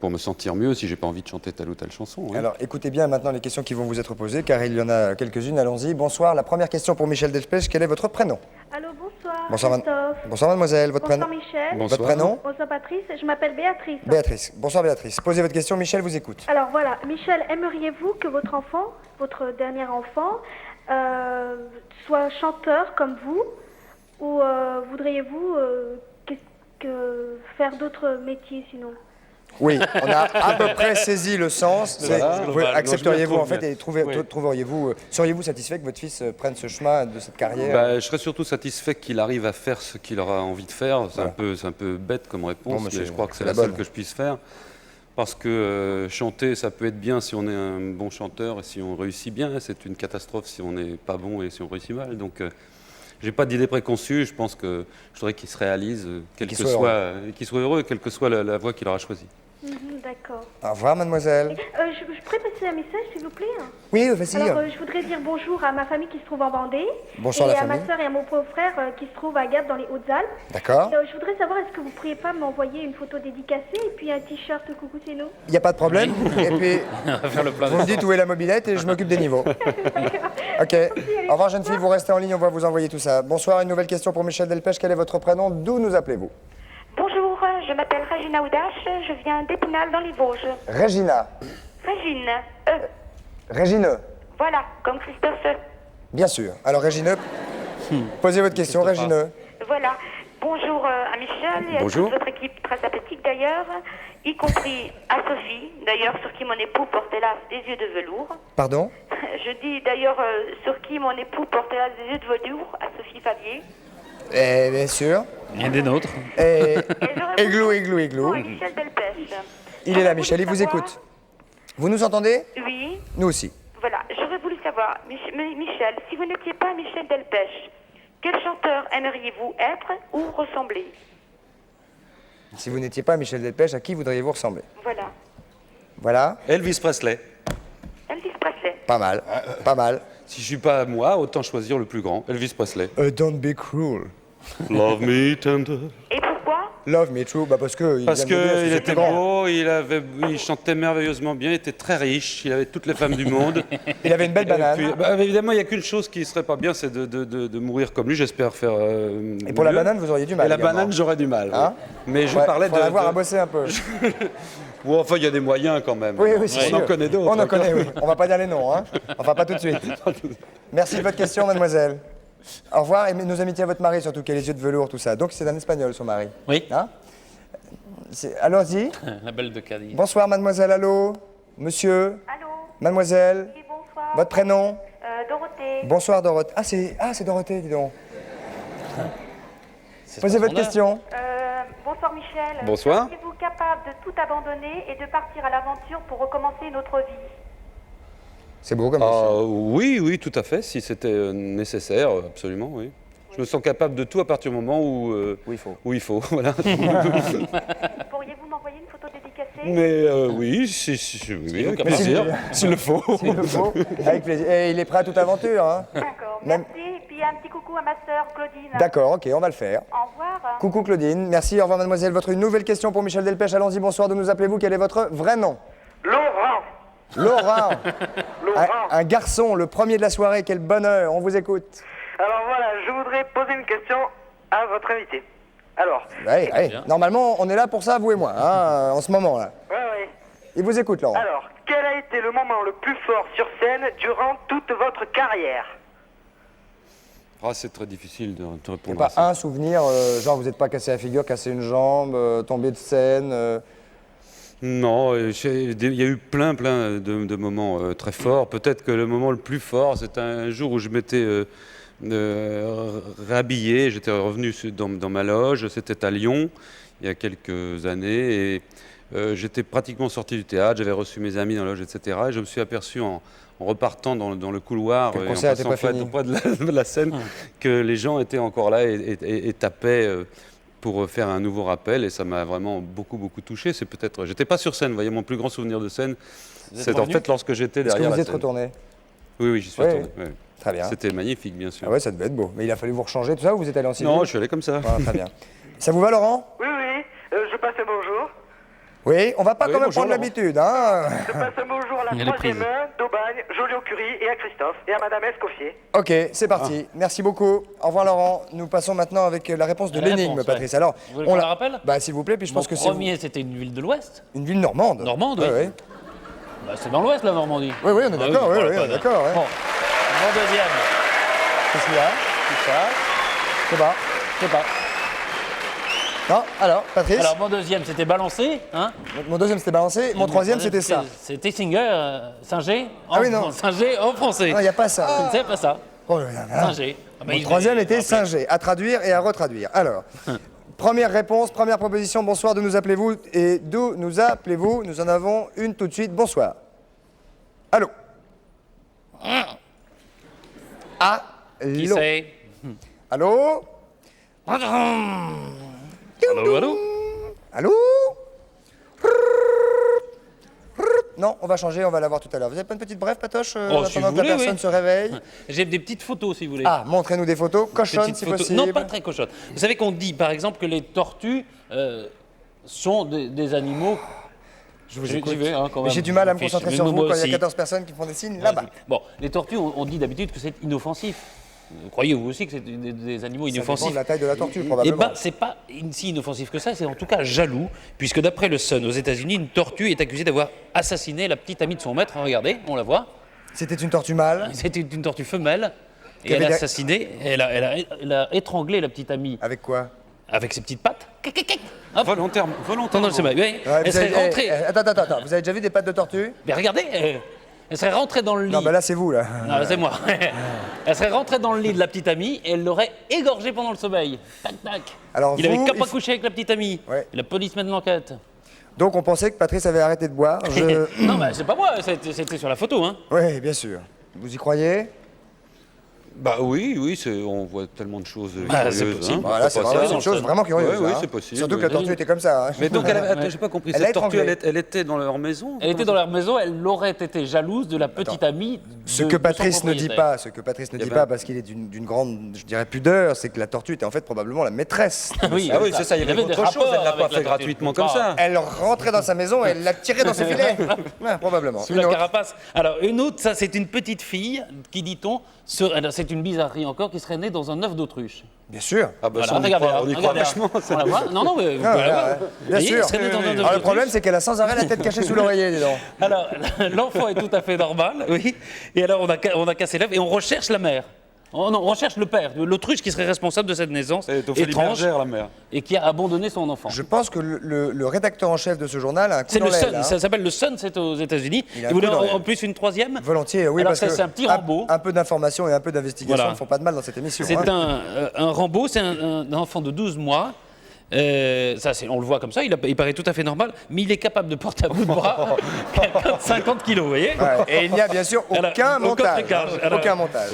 me sentir mieux si j'ai pas envie de chanter telle ou telle chanson. Oui. Alors écoutez bien maintenant les questions qui vont vous être posées, car il y en a quelques-unes. Allons-y. Bonsoir. La première question pour Michel Delpech. Quel est votre prénom? Allô, bonsoir. Bonsoir, Christophe. Bonsoir mademoiselle. Votre Bonsoir prénom? Michel. Bonsoir. Votre prénom? Bonsoir Patrice. Je m'appelle Béatrice. Béatrice. Bonsoir Béatrice. Posez votre question. Michel vous écoute. Alors voilà, Michel, aimeriez-vous que votre enfant, votre dernier enfant, soit chanteur comme vous, ou voudriez-vous faire d'autres métiers sinon? Oui, on a à peu près saisi le sens. Voilà, Accepteriez-vous je en fait bien. et Oui. trouveriez-vous, seriez-vous satisfait que votre fils prenne ce chemin de cette carrière? Bah, je serais surtout satisfait qu'il arrive à faire ce qu'il aura envie de faire. C'est Voilà. un peu bête comme réponse, Non, mais mais c'est- je crois que c'est c'est la la seule bonne. que je puisse faire. Parce que chanter, ça peut être bien si on est un bon chanteur et si on réussit bien. C'est une catastrophe si on n'est pas bon et si on réussit mal. Donc, j'ai pas d'idée préconçue. Je pense que je voudrais qu'il se réalise, qu'il soit heureux, quelle que soit la voie qu'il aura choisie. D'accord. Au revoir, mademoiselle. Je pourrais passer un message, s'il vous plaît? Oui, vas-y. Alors, je voudrais dire bonjour à ma famille qui se trouve en Vendée. Bonsoir et la à famille. ma soeur et à mon beau-frère qui se trouvent à Gap dans les Hautes-Alpes. D'accord. Je voudrais savoir, est-ce que vous pourriez pas m'envoyer une photo dédicacée et puis un t-shirt coucou c'est nous? Il n'y a pas de problème. Et puis, On va faire le plein vous me dites où est la mobilette et je m'occupe des niveaux. Ok. Au revoir, jeune fille, vous restez en ligne, on va vous envoyer tout ça. Bonsoir, une nouvelle question pour Michel Delpech. Quel est votre prénom? D'où nous appelez-vous? Bonjour, je m'appelle Régina Oudache, je viens d'Épinal dans les Vosges. Régina. Régine, Régineux. voilà, comme Christophe. Bien sûr. Alors, Régineux, posez votre question, Régineux. Voilà. Bonjour à Michel et à Bonjour. toute votre équipe très sympathique d'ailleurs, y compris à Sophie, d'ailleurs sur qui mon époux porte hélas des yeux de velours. Pardon? Je dis d'ailleurs sur qui mon époux porte hélas des yeux de velours, à Sophie Favier. Bien sûr. Rien des nôtres. Et... j'aurais Igloo, voulu- igloo, igloo. Oui, Michel Delpech. Il est là, J'aurais Michel, il voulu vous savoir- écoute. Vous nous entendez? Oui. Nous aussi. Voilà, j'aurais voulu savoir, Michel, si vous n'étiez pas Michel Delpech, quel chanteur aimeriez-vous être ou ressembler? Si vous n'étiez pas Michel Delpech, à qui voudriez-vous ressembler? Voilà. Voilà. Elvis Presley. Elvis Presley. Pas mal. Pas mal. Si je suis pas moi, autant choisir le plus grand, Elvis Presley. Don't be cruel. Love me tender. Et pourquoi? Love me true, parce que Parce vient de le dire, qu'il c'est était plus grand. beau, il chantait merveilleusement bien, il était très riche, il avait toutes les femmes du monde. Il avait une belle banane. Et puis, évidemment, il n'y a qu'une chose qui serait pas bien, c'est de mourir comme lui. J'espère faire. Et pour la mieux. banane, vous auriez du mal. Et la également. banane, j'aurais du mal. Hein oui. Mais je Ouais, parlais de. faudra avoir à bosser un peu. Bon, enfin, il y a des moyens quand même. Oui, oui, c'est On sûr. en connaît d'autres. On en connaît, oui. On va pas dire les noms, hein. Enfin, pas tout de suite. Merci de votre question, mademoiselle. Au revoir et nos amitiés à votre mari, surtout qui a les yeux de velours, tout ça. Donc, c'est un espagnol, son mari. Oui. Hein Allons-y. La belle de Cadiz. Bonsoir, mademoiselle. Allô? Monsieur? Allô? Mademoiselle? Oui, bonsoir. Votre prénom? Dorothée. Bonsoir, Dorothée. C'est Dorothée, dis donc. Posez votre question. Bonsoir Michel. Bonsoir. Êtes-vous capable de tout abandonner et de partir à l'aventure pour recommencer une autre vie? C'est beau comme question. Oui, oui, tout à fait, si c'était nécessaire, absolument, oui. Je me sens capable de tout à partir du moment où il faut. Voilà. Pourriez-vous m'envoyer une photo dédicacée? Mais oui, oui, avec plaisir, s'il le faut. S'il le faut, avec plaisir. Et il est prêt à toute aventure, hein? D'accord, Même- merci. Et puis un petit coucou à ma sœur Claudine. D'accord, ok, on va le faire. Au revoir. Coucou Claudine, merci, au revoir mademoiselle. Votre nouvelle question pour Michel Delpech, allons-y, bonsoir, d'où nous appelez-vous? Quel est votre vrai nom? Laurent. Laurent. Laurent. Un garçon, le premier de la soirée, quel bonheur, on vous écoute. Alors voilà, je voudrais poser une question à votre invité. Alors. Ouais, normalement, on est là pour ça, vous et moi, hein, en ce moment-là. Ouais. Il vous écoute, Laurent. Alors, quel a été le moment le plus fort sur scène durant toute votre carrière? Ah, c'est très difficile de te Il répondre n'y a à pas ça. un souvenir, genre vous n'êtes pas cassé la figure, cassé une jambe, tombé de scène. Non, il y a eu plein de moments très forts. Peut-être que le moment le plus fort, c'est un jour où je m'étais rhabillé, j'étais revenu dans ma loge, c'était à Lyon, il y a quelques années, et j'étais pratiquement sorti du théâtre, j'avais reçu mes amis dans la loge, etc. Et je me suis aperçu en repartant dans le couloir Que le et en concert était passant pas fini. auprès de la scène, que les gens étaient encore là et tapaient pour faire un nouveau rappel, et ça m'a vraiment beaucoup touché. C'est peut-être, j'étais pas sur scène, vous voyez, mon plus grand souvenir de scène, c'est en fait lorsque j'étais Est-ce que derrière vous la êtes scène. retourné? Oui, j'y suis Oui, retourné. oui. ouais. Très bien. C'était magnifique, bien sûr. Ah ouais, ça devait être beau. Mais il a fallu vous rechanger, tout ça, ou vous êtes allé en civil? Non, je suis allé comme ça. Ah, très bien. Ça vous va, Laurent? Oui, je passe un bonjour. Oui, on va pas Oui, quand même bonjour, prendre Laurent. l'habitude, hein? Je passe un bonjour à Elle la est troisième prise. d'Aubagne, Joliot-Curie et à Christophe et à Madame Escoffier. Ok, c'est parti. Merci beaucoup. Au revoir, Laurent. Nous passons maintenant avec la réponse de La l'énigme, réponse, Patrice. ouais. Alors, Vous voulez qu'on la rappelle? Bah, s'il vous plaît, puis je pense Mon que c'est premier, c'était une ville de l'Ouest. une ville normande. Normande, Ouais, oui. ouais. Bah, c'est dans l'Ouest, la Normandie. Oui, on est d'accord, voilà, on est d'accord. Ouais. Bon, mon deuxième, Qu'est-ce qu'il y a? tout ça, Je sais pas. je sais pas. Non, alors, Patrice? Alors, mon deuxième, c'était balancé, hein. Mon deuxième, c'était balancé. Mon troisième, c'était ça. C'était Singer, Singer. Ah oui, non. Singer en français. Non, il n'y a pas ça. C'est pas ça. Oh là là. Singer. Ah, bah, Mon il- troisième était après, singé, à traduire et à retraduire. Alors, Première réponse, première proposition. Bonsoir, d'où nous appelez-vous et d'où nous appelez-vous? Nous en avons une tout de suite. Bonsoir. Allô? Qui Allô? c'est? Allô? Allô, allô? Allô? Non, on va changer, on va la voir tout à l'heure. Vous avez pas une petite brève, Patoche, Oh, si pendant vous que la voulez, personne oui. se réveille? J'ai des petites photos, si vous voulez. Ah, montrez-nous des photos, cochonnes Petites si photos. possible. Non, pas très cochonnes. Vous savez qu'on dit, par exemple, que les tortues sont des animaux... Je vous J'y écoute. vais, hein, quand Mais même. j'ai du mal à me Fiche. concentrer Mais sur vous moi quand il y a aussi. 14 personnes qui font des signes là-bas. Bon, les tortues, on dit d'habitude que c'est inoffensif. Croyez-vous aussi que c'est des animaux Ça dépend inoffensifs? de la taille de la tortue, Eh probablement. ben, c'est pas si inoffensif que ça, c'est en tout cas jaloux, puisque d'après le Sun aux États-Unis, une tortue est accusée d'avoir assassiné la petite amie de son maître. Regardez, on la voit. C'était une tortue mâle. C'était une tortue femelle. Et Qui elle a avait- assassiné, elle a étranglé la petite amie. Avec quoi? Avec ses petites pattes. Hop. Volontairement. Dans le sommeil. Oui. Ouais, Elle vous serait avez- rentrée. Attends, vous avez déjà vu des pattes de tortue? Mais regardez, elle serait rentrée dans le lit. Non, bah là, c'est vous, là. Non, c'est moi. Elle serait rentrée dans le lit de la petite amie et elle l'aurait égorgée pendant le sommeil. Tac, tac. Alors Il avait vous, qu'à il pas faut- coucher avec la petite amie. Ouais. La police mène l'enquête. Donc, on pensait que Patrice avait arrêté de boire. Non, bah, c'est pas moi, c'était sur la photo. Hein. Oui, bien sûr. Vous y croyez? Bah oui, on voit tellement de choses Bah, c'est curieuses. possible. Voilà, c'est Pourquoi vraiment pas, une chose ça. vraiment curieuse. Oui, hein. c'est possible. Surtout que la tortue était comme ça. hein. Mais donc, j'ai pas compris. Elle a Cette tortue, étranglé. elle était dans leur maison? Elle était dans leur maison, elle aurait été jalouse de la petite amie. Ce de- que de son Patrice ne dit propriétaire. pas, parce qu'il est d'une grande, je dirais, pudeur, c'est que la tortue était en fait probablement la maîtresse. Oui, Ah oui, c'est ça, il y avait des autre chose, elle l'a rapports pas avec la fait tortue. gratuitement comme ça. Elle rentrait dans sa maison et elle l'a tirée dans ses filets. Ouais, probablement. Sous Une la autre. carapace. Alors, une autre, ça, c'est une petite fille qui, dit-on, alors, c'est une bizarrerie encore, qui serait née dans un œuf d'autruche. Bien sûr. Ah bah Voilà, ça, on y regardez, croit, là, on y croit regardez, là. vachement. On la voit Non, non, mais vous Ah, pouvez la ouais, voir. ouais. Vous Bien voyez, sûr. elle serait née dans un œuf Alors, le d'autruche. problème, c'est qu'elle a sans arrêt la tête cachée sous l'oreiller, dis donc. Alors, l'enfant est tout à fait normal, oui. Et alors, on a cassé l'œuf et on recherche la mère. Oh non, on recherche le père, l'autruche qui serait responsable de cette naissance C'est Ophélie étrange Bergère, la mère. et qui a abandonné son enfant. Je pense que le rédacteur en chef de ce journal a un coup C'est dans le l'aile. Sun, hein. ça s'appelle le Sun, c'est aux États-Unis. Il a un Et vous coup voulez dans l'aile. en plus une troisième? Volontiers, oui, Alors, parce que c'est un petit Rambo. un peu d'information et un peu d'investigation Voilà. ne font pas de mal dans cette émission. C'est hein. un Rambo, c'est un enfant de 12 mois. Ça, on le voit comme ça, il paraît tout à fait normal, mais il est capable de porter à bout de bras quelqu'un de 50 kilos, vous voyez. Ouais. Et il n'y a bien sûr Alors, aucun montage. trucage. hein. Alors, Aucun montage.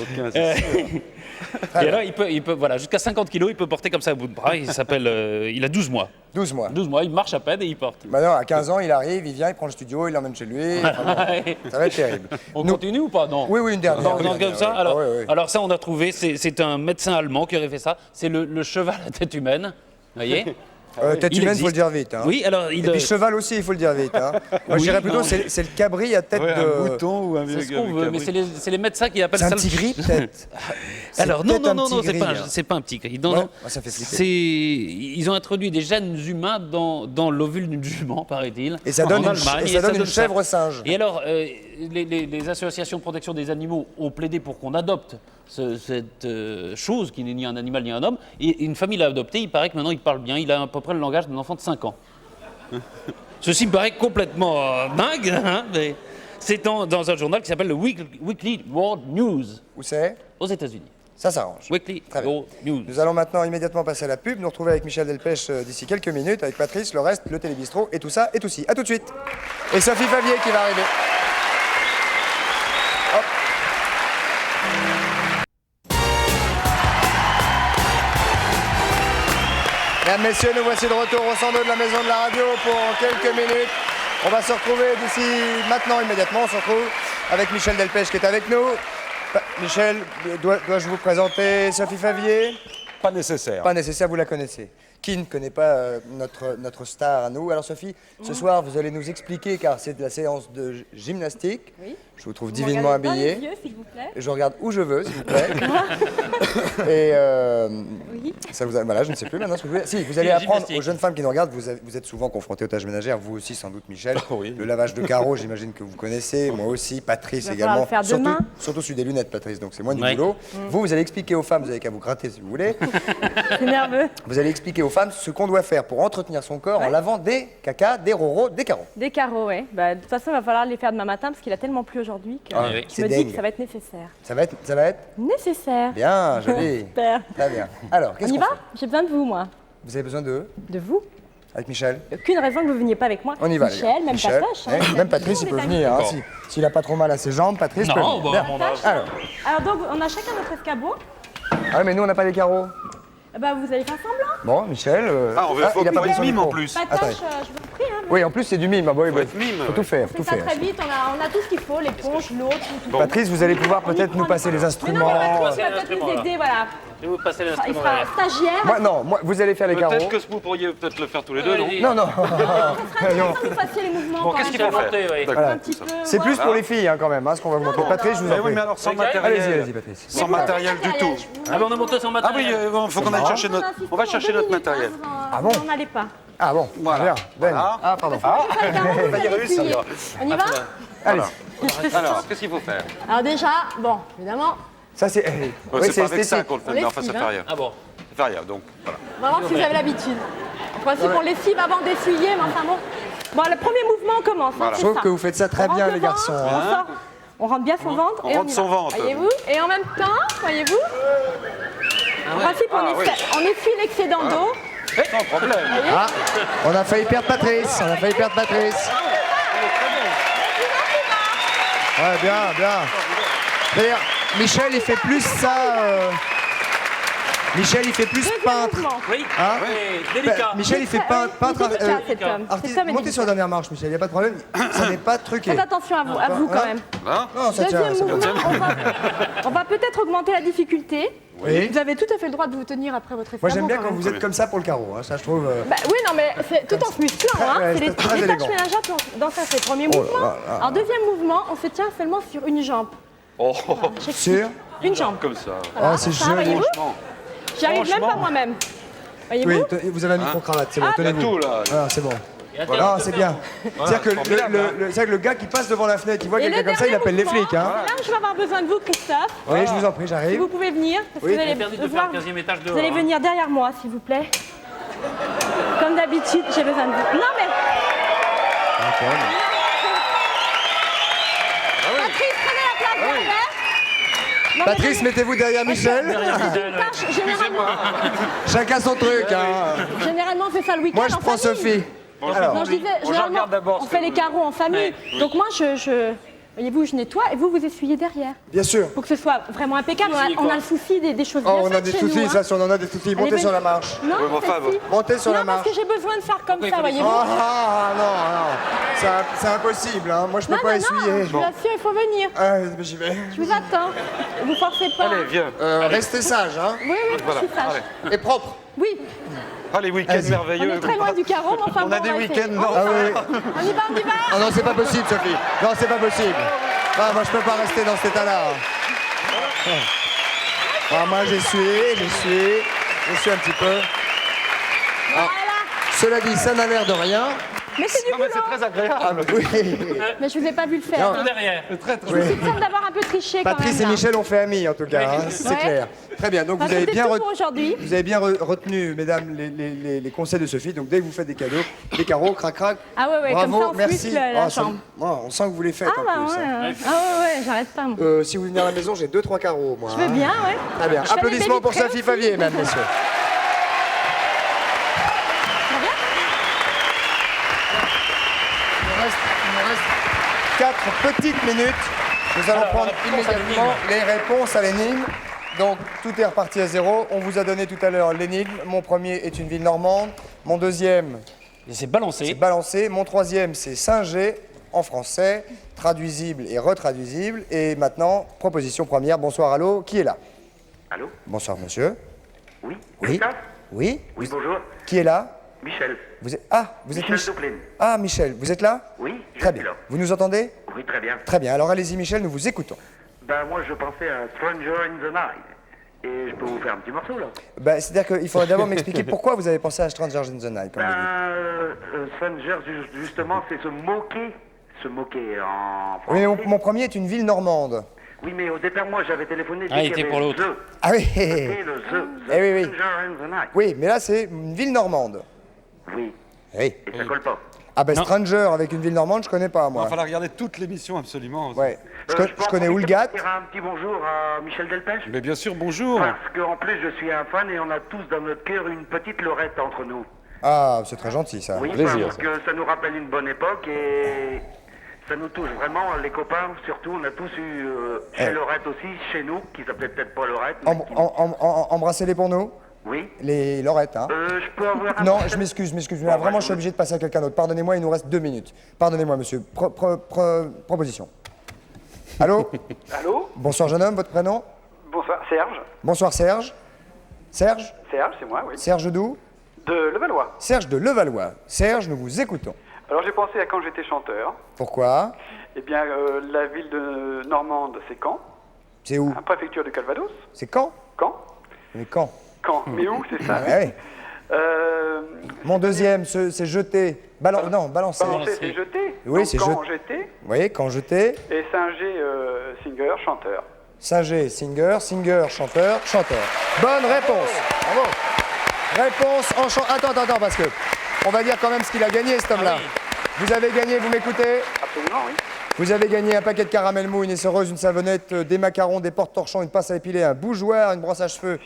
Et alors, il peut voilà, jusqu'à 50 kilos, il peut porter comme ça à bout de bras. Il s'appelle, il a 12 mois. 12 mois. 12 mois, il marche à peine et il porte. Maintenant, à 15 ans, il arrive, il vient, il prend le studio, il l'emmène chez lui. Vraiment, ça va être terrible. On Nous- continue ou pas? Non. Oui, oui, une dernière. Non, une non, dernière, comme ça. oui. Alors, Ah, oui, oui. alors ça, on a trouvé. C'est un médecin allemand qui aurait fait ça. C'est le cheval à tête humaine. Vous voyez? Tête Il humaine, il existe. faut le dire vite. hein. Oui, alors Et puis cheval aussi, il faut le dire vite. hein. Moi, je dirais plutôt, non. c'est le cabri à tête Ouais, de. un mouton ou un C'est ce qu'on veut, mais c'est les médecins qui appellent C'est un ça petit gris, peut-être. C'est Alors non, peut-être non, un non, petit non, gris, hein. c'est pas un petit gris. Non, Ouais, non. ça fait flipper. Ils ont introduit des gènes humains dans l'ovule d'une jument, paraît-il. Et ça donne en une, Allemagne, et ça donne une ça. chèvre singe. Et alors, les associations de protection des animaux ont plaidé pour qu'on adopte cette chose qui n'est ni un animal ni un homme. Et une famille l'a adopté, il paraît que maintenant il parle bien, il a à peu près le langage d'un enfant de 5 ans. Ceci me paraît complètement dingue, hein, mais c'est dans un journal qui s'appelle le Weekly World News Où c'est? aux États-Unis. Ça s'arrange. Weekly Très bien. World News. Nous allons maintenant immédiatement passer à la pub, nous retrouver avec Michel Delpech d'ici quelques minutes, avec Patrice, le reste, le télébistrot et tout ça et tout ci. A tout de suite. Et Sophie Favier qui va arriver. Hop. Mesdames, messieurs, nous voici de retour au 102 de la maison de la radio pour quelques minutes. On va se retrouver d'ici maintenant, immédiatement. On se retrouve avec Michel Delpech qui est avec nous. Michel, dois-je vous présenter Sophie Favier? Pas nécessaire. Pas nécessaire, vous la connaissez. Qui ne connaît pas notre star à nous? Alors Sophie, ce soir, vous allez nous expliquer, car c'est de la séance de gymnastique. Oui. Je vous trouve Vous divinement regardez dans habillé. les yeux, s'il vous plaît. Je regarde où je veux, s'il vous plaît. Et Oui. ça vous a... voilà, je ne sais plus maintenant ce que vous voulez. Si, vous allez Oui, apprendre gymnastique. aux jeunes femmes qui nous regardent, vous êtes souvent confrontés aux tâches ménagères, vous aussi sans doute Michel. Oui. Le lavage de carreaux, j'imagine que vous connaissez, moi aussi, Patrice Il va falloir également. le faire surtout, demain. surtout celui des lunettes, Patrice, donc c'est moins du Ouais. boulot. Vous allez expliquer aux femmes, vous avez qu'à vous gratter si vous voulez. C'est nerveux. Vous allez expliquer aux femmes ce qu'on doit faire pour entretenir son corps en lavant des cacas, des roros, des carreaux. Des carreaux, ouais. Bah, de toute façon, il va falloir les faire demain matin parce qu'il a tellement plu aujourd'hui que Ah, oui. je c'est me dis dingue. que ça va être nécessaire. Ça va être Nécessaire. bien, joli. Super. Très bien. Alors, qu'est-ce On y qu'on va fait? J'ai besoin de vous, moi. Vous avez besoin de... De vous. Avec Michel. Aucune raison que vous veniez pas avec moi. On y va, les Michel, gars. même Michel. Patoche. Eh, même Patrice, il peut venir. Hein, s'il n'a pas trop mal à ses jambes, Patrice peut venir. Bien. Alors donc, on a chacun notre escabeau. Ah, mais nous, on n'a pas les carreaux. Bah, vous allez faire semblant. Bon, Michel. il a pas de mime en plus. Patoche, je vous prie. Hein, Oui, en plus, c'est du mime. Ah, bon, faut tout faire. on fait ça très vite, on a tout ce qu'il faut, l'éponge, l'eau, tout. Patrice, vous allez pouvoir peut-être nous passer les instruments. Patrice va peut-être nous aider, voilà. Je vais vous passer Il l'instrument. sera stagiaire. Moi, vous allez faire les carreaux. Peut-être que vous pourriez peut-être le faire tous les deux, non? Non, non. Vous fassiez les mouvements. Bon, qu'est-ce qu'il faut faire? Voilà. Un petit peu. C'est plus pour les filles, hein, quand même, hein, ce qu'on va vous montrer. Patrice, je vous en prie. Oui, mais alors sans matériel. Allez-y, Patrice. Sans matériel du tout. Ah, on a monté son Ah matériel. oui, il faut qu'on aille chercher notre. On va chercher notre matériel. Ah bon? On n'allait pas. Ah bon, Voilà. bien. Ben. Ah, pardon. On y va? Allez. Alors, qu'est-ce qu'il faut faire? Alors déjà, bon, évidemment, Ça, c'est. Ouais, Oui, c'est pas avec ça esthétique. qu'on le fait, On mais enfin, ça lessive, fait rien. Ah bon. Ça fait rien, donc voilà. on va voir si vous avez l'habitude. En principe, on lessive avant d'essuyer, mais enfin bon. Bon, le premier mouvement, on commence. Hein, Je c'est trouve ça. que vous faites ça très On bien, rentre les le garçons. ventre, hein. On sort. On rentre bien son ventre. On et rentre y son va. ventre. Voyez-vous? Et en même temps, voyez-vous, en principe, on essuie l'excédent d'eau. Sans problème. Ah, on a failli perdre Patrice. On a failli perdre Patrice. Ouais, bien, bien. D'ailleurs, Michel, il fait plus ça. Michel, il fait plus peintre. Oui, Hein oui, délicat. Michel, il fait peintre. Délicat, cet homme. artiste. Cet homme est Montez sur la dernière marche, Michel, il n'y a pas de problème. Ça n'est pas truqué. Faites attention à vous quand même. Non, ça tient. Deuxième ça mouvement, tient. on va peut-être augmenter la difficulté. Oui. Vous avez tout à fait le droit de vous tenir après votre escabeau. Moi, j'aime bien quand même. vous êtes comme ça pour le carreau. Hein. Ça, je trouve. Bah, oui, non, mais c'est tout en se musclant. Hein. Ouais, C'est les très tâches élégant. ménagères dans ça, c'est le premier Oh là mouvement. là là. Alors, deuxième mouvement, on se tient seulement sur une jambe. Oh, Sûr. Une jambe. comme ça. Ah, c'est Ça, joli. voyez-vous Franchement. J'y arrive même pas moi-même. Voyez-vous? Oui, vous avez un micro-cravate, c'est bon, Ah, tenez-vous. tout, là. Ah, c'est bon. Voilà. Non, c'est bien. C'est-à-dire que, c'est-à-dire que le gars qui passe devant la fenêtre, il voit Et quelqu'un le comme ça, il dernier appelle les mouvement, flics. Hein. Là où je vais avoir besoin de vous, Christophe. Oui, je vous en prie, Si j'arrive. vous pouvez venir, parce Oui. que vous allez Interdit de faire devoir... le 15e étage Vous dehors. allez venir derrière moi, s'il vous plaît. Comme d'habitude, j'ai besoin de vous. Non, mais... Patrice, prenez la place derrière. Non, mais Patrice, mettez-vous derrière Michel. Chacun son truc. Hein. Généralement, on fait ça le week-end. Moi, je en prends famille. Sophie. Alors, Non, je disais, généralement, on fait les carreaux en famille. Donc moi, voyez-vous, je nettoie et vous essuyez derrière. bien sûr. Pour que ce soit vraiment impeccable. On a le souci des choses bien Oh, on a faites des chez soucis, nous, ça, hein. si on en a des soucis. Montez Allez, sur la venez. marche. Non, Oui, mais enfin, celle-ci. Montez sur la Non, parce marche. que j'ai besoin de faire comme ça, voyez-vous. Ah, non, non. C'est impossible, hein. Moi, je peux Non, pas non, essuyer. non, je vous assure, il faut venir. Ah, j'y vais. Je vous attends. Vous forcez pas. Allez, viens. Restez sage, hein. Oui, oui, Voilà. je suis sage. Et propre. Oui, Ah, les week-ends Vas-y. on merveilleux. est très loin du carreau, mais enfin On bon, a des va essayer. week-ends, non. Ah oui. On y va, on y va. Ah non, c'est pas possible, Sophie. Non, c'est pas possible. Ah, moi, je peux pas rester dans cet état-là. Ah, moi, j'essuie un petit peu. Ah, cela dit, ça n'a l'air de rien. Mais c'est du Non, mais boulot. c'est très agréable. Ah, oui. Mais je vous ai pas vu le faire. Non. Derrière. Je vous soupçonne d'avoir un peu triché quand même. Patrice et là. Michel ont fait ami, en tout cas. Hein, c'est Ouais. clair. Très bien. Donc, Enfin, vous avez c'était bien, tout pour aujourd'hui. vous avez bien retenu, mesdames, les conseils de Sophie. Donc, dès que vous faites des cadeaux, des carreaux, crac-crac. Ah ouais, Bravo, comme ça on merci. muscle la Ah, ça- chambre. on sent que vous les faites Ah en bah plus. ouais, hein. ouais, j'arrête pas moi. Si vous venez à la maison, j'ai 2-3 carreaux, moi. Je veux bien, ouais. Très bien. Je fais les Applaudissements pour baby Sophie trays Favier, aussi. mesdames, messieurs. Il nous reste 4 petites minutes. Nous allons prendre immédiatement les réponses à l'énigme. Donc, tout est reparti à zéro. On vous a donné tout à l'heure l'énigme. Mon premier est une ville normande. Mon deuxième, C'est balancé. c'est balancé. Mon troisième, c'est Singer en français, traduisible et retraduisible. Et maintenant, proposition première. Bonsoir, allô. Qui est là? Allô? Bonsoir, monsieur. Oui? Oui. Christophe? Oui. Oui, bonjour. Qui est là? Michel. Vous êtes... Ah, vous êtes Michel Doplin. Ah, Michel, vous êtes là? Oui, je Très suis bien. là. Vous nous entendez? Oui, très bien. Très bien. Alors allez-y, Michel, nous vous écoutons. Ben, moi, je pensais à Stranger in the Night. Et je peux vous faire un petit morceau, là? Ben, c'est-à-dire qu'il faudrait d'abord m'expliquer pourquoi vous avez pensé à Stranger in the Night, comme vous dites. Stranger, justement, c'est se moquer. Se moquer en Oui, français. mais mon premier est une ville normande. Oui, mais au départ, moi, j'avais téléphoné. Ah, il était pour l'autre. Ah oui. C'était le The. Eh oui, oui. Stranger in the Night. Oui, mais là, c'est une ville normande. Oui. Oui. Et ça colle pas. Ah ben Non. Stranger avec une ville normande, je connais pas Il moi. va falloir regarder toute l'émission, absolument. Ouais. Je connais Oulgat. Dire un petit bonjour à Michel Delpech. Mais bien sûr, bonjour. Parce qu'en plus, je suis un fan et on a tous dans notre cœur une petite Laurette entre nous. Ah, c'est très gentil ça. Oui, parce que ça nous rappelle une bonne époque et ça nous touche vraiment, les copains surtout. On a tous eu chez Laurette aussi, chez nous, qui s'appelait peut-être pas Laurette. mais Embrassez-les pour nous. Oui. Les Laurettes, hein. Je peux avoir un... Non, je m'excuse. Mais là, vraiment, je suis obligé de passer à quelqu'un d'autre. Pardonnez-moi, il nous reste 2 minutes. Pardonnez-moi, monsieur. Proposition. Allô? Allô? Bonsoir, jeune homme, votre prénom? Bonsoir, Serge. Bonsoir, Serge. Serge? Serge, c'est moi, oui. Serge d'où? De Levallois. Serge de Levallois. Serge, nous vous écoutons. Alors j'ai pensé à quand j'étais chanteur. Pourquoi? Eh bien, la ville de Normande, c'est Caen. C'est où? La préfecture de Calvados. C'est Caen? Caen. Mais Caen? Caen. Mais où, c'est ça? Ouais. Mon deuxième, c'est jeté. Non, balancer. Balancer, c'est jeté. Oui, Donc, c'est quand jeté. jeté. Oui, quand jeté. Et Singer, singer, chanteur. Singer, singer, chanteur. Bonne réponse. Bravo. Réponse en chant. Attends, parce que on va dire quand même ce qu'il a gagné, cet homme-là. Vous avez gagné, vous m'écoutez? Absolument, oui. Vous avez gagné un paquet de caramel mou, une essoreuse, une savonnette, des macarons, des porte-torchons, une pince à épiler, un bougeoir, une brosse à cheveux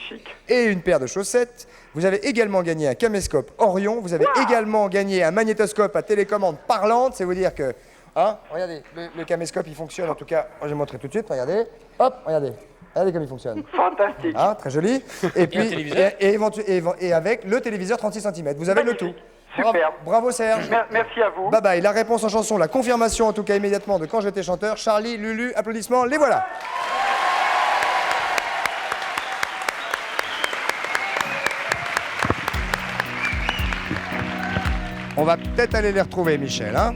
et une paire de chaussettes. Vous avez également gagné un caméscope Orion. Vous avez également gagné un magnétoscope à télécommande parlante. C'est vous dire que... Hein? Regardez, le caméscope, il fonctionne en tout cas. Je vais montrer tout de suite, regardez. Hop, regardez. Regardez comme il fonctionne. Fantastique. Hein, très joli. Et puis, un téléviseur et avec le téléviseur 36 cm. Vous avez le tout. Superbe. Bravo Serge. Merci à vous. Bye bye. La réponse en chanson, la confirmation en tout cas immédiatement de quand j'étais chanteur. Charlie, Lulu, applaudissements, les voilà. On va peut-être aller les retrouver, Michel, hein?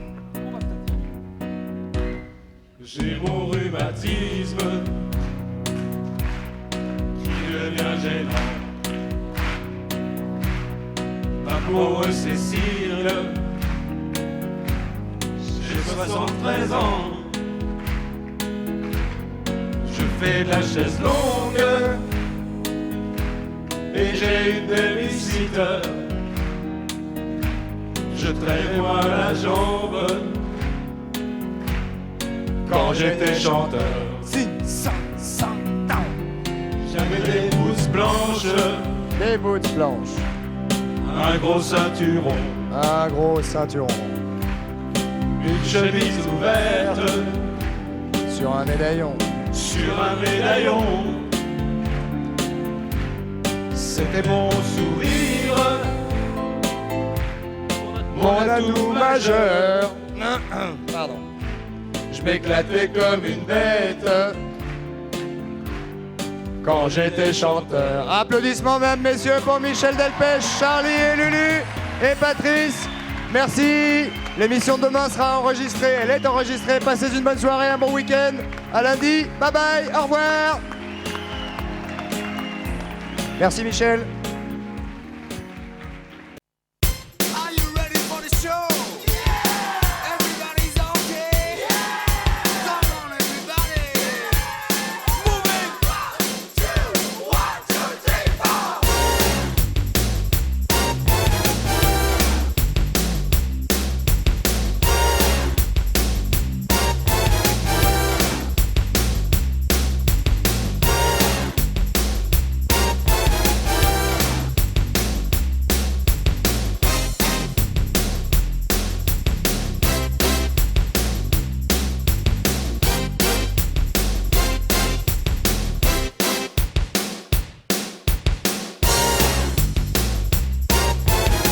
J'ai mon rhumatisme qui devient gênant. Ma pauvre Cécile, j'ai 73 ans. Je fais de la chaise longue et j'ai une babysitter. Je traîne moi la jambe quand j'étais chanteur. J'avais des blouses blanches, des boots blanches, un gros ceinturon, une chemise ouverte sur un médaillon, C'était mon sourire, mon atout majeur. Pardon. Je m'éclatais comme une bête quand j'étais chanteur. Applaudissements mesdames, messieurs pour Michel Delpech, Charlie et Lulu et Patrice. Merci. L'émission de demain sera enregistrée. Elle est enregistrée. Passez une bonne soirée, un bon week-end. À lundi. Bye bye. Au revoir. Merci Michel.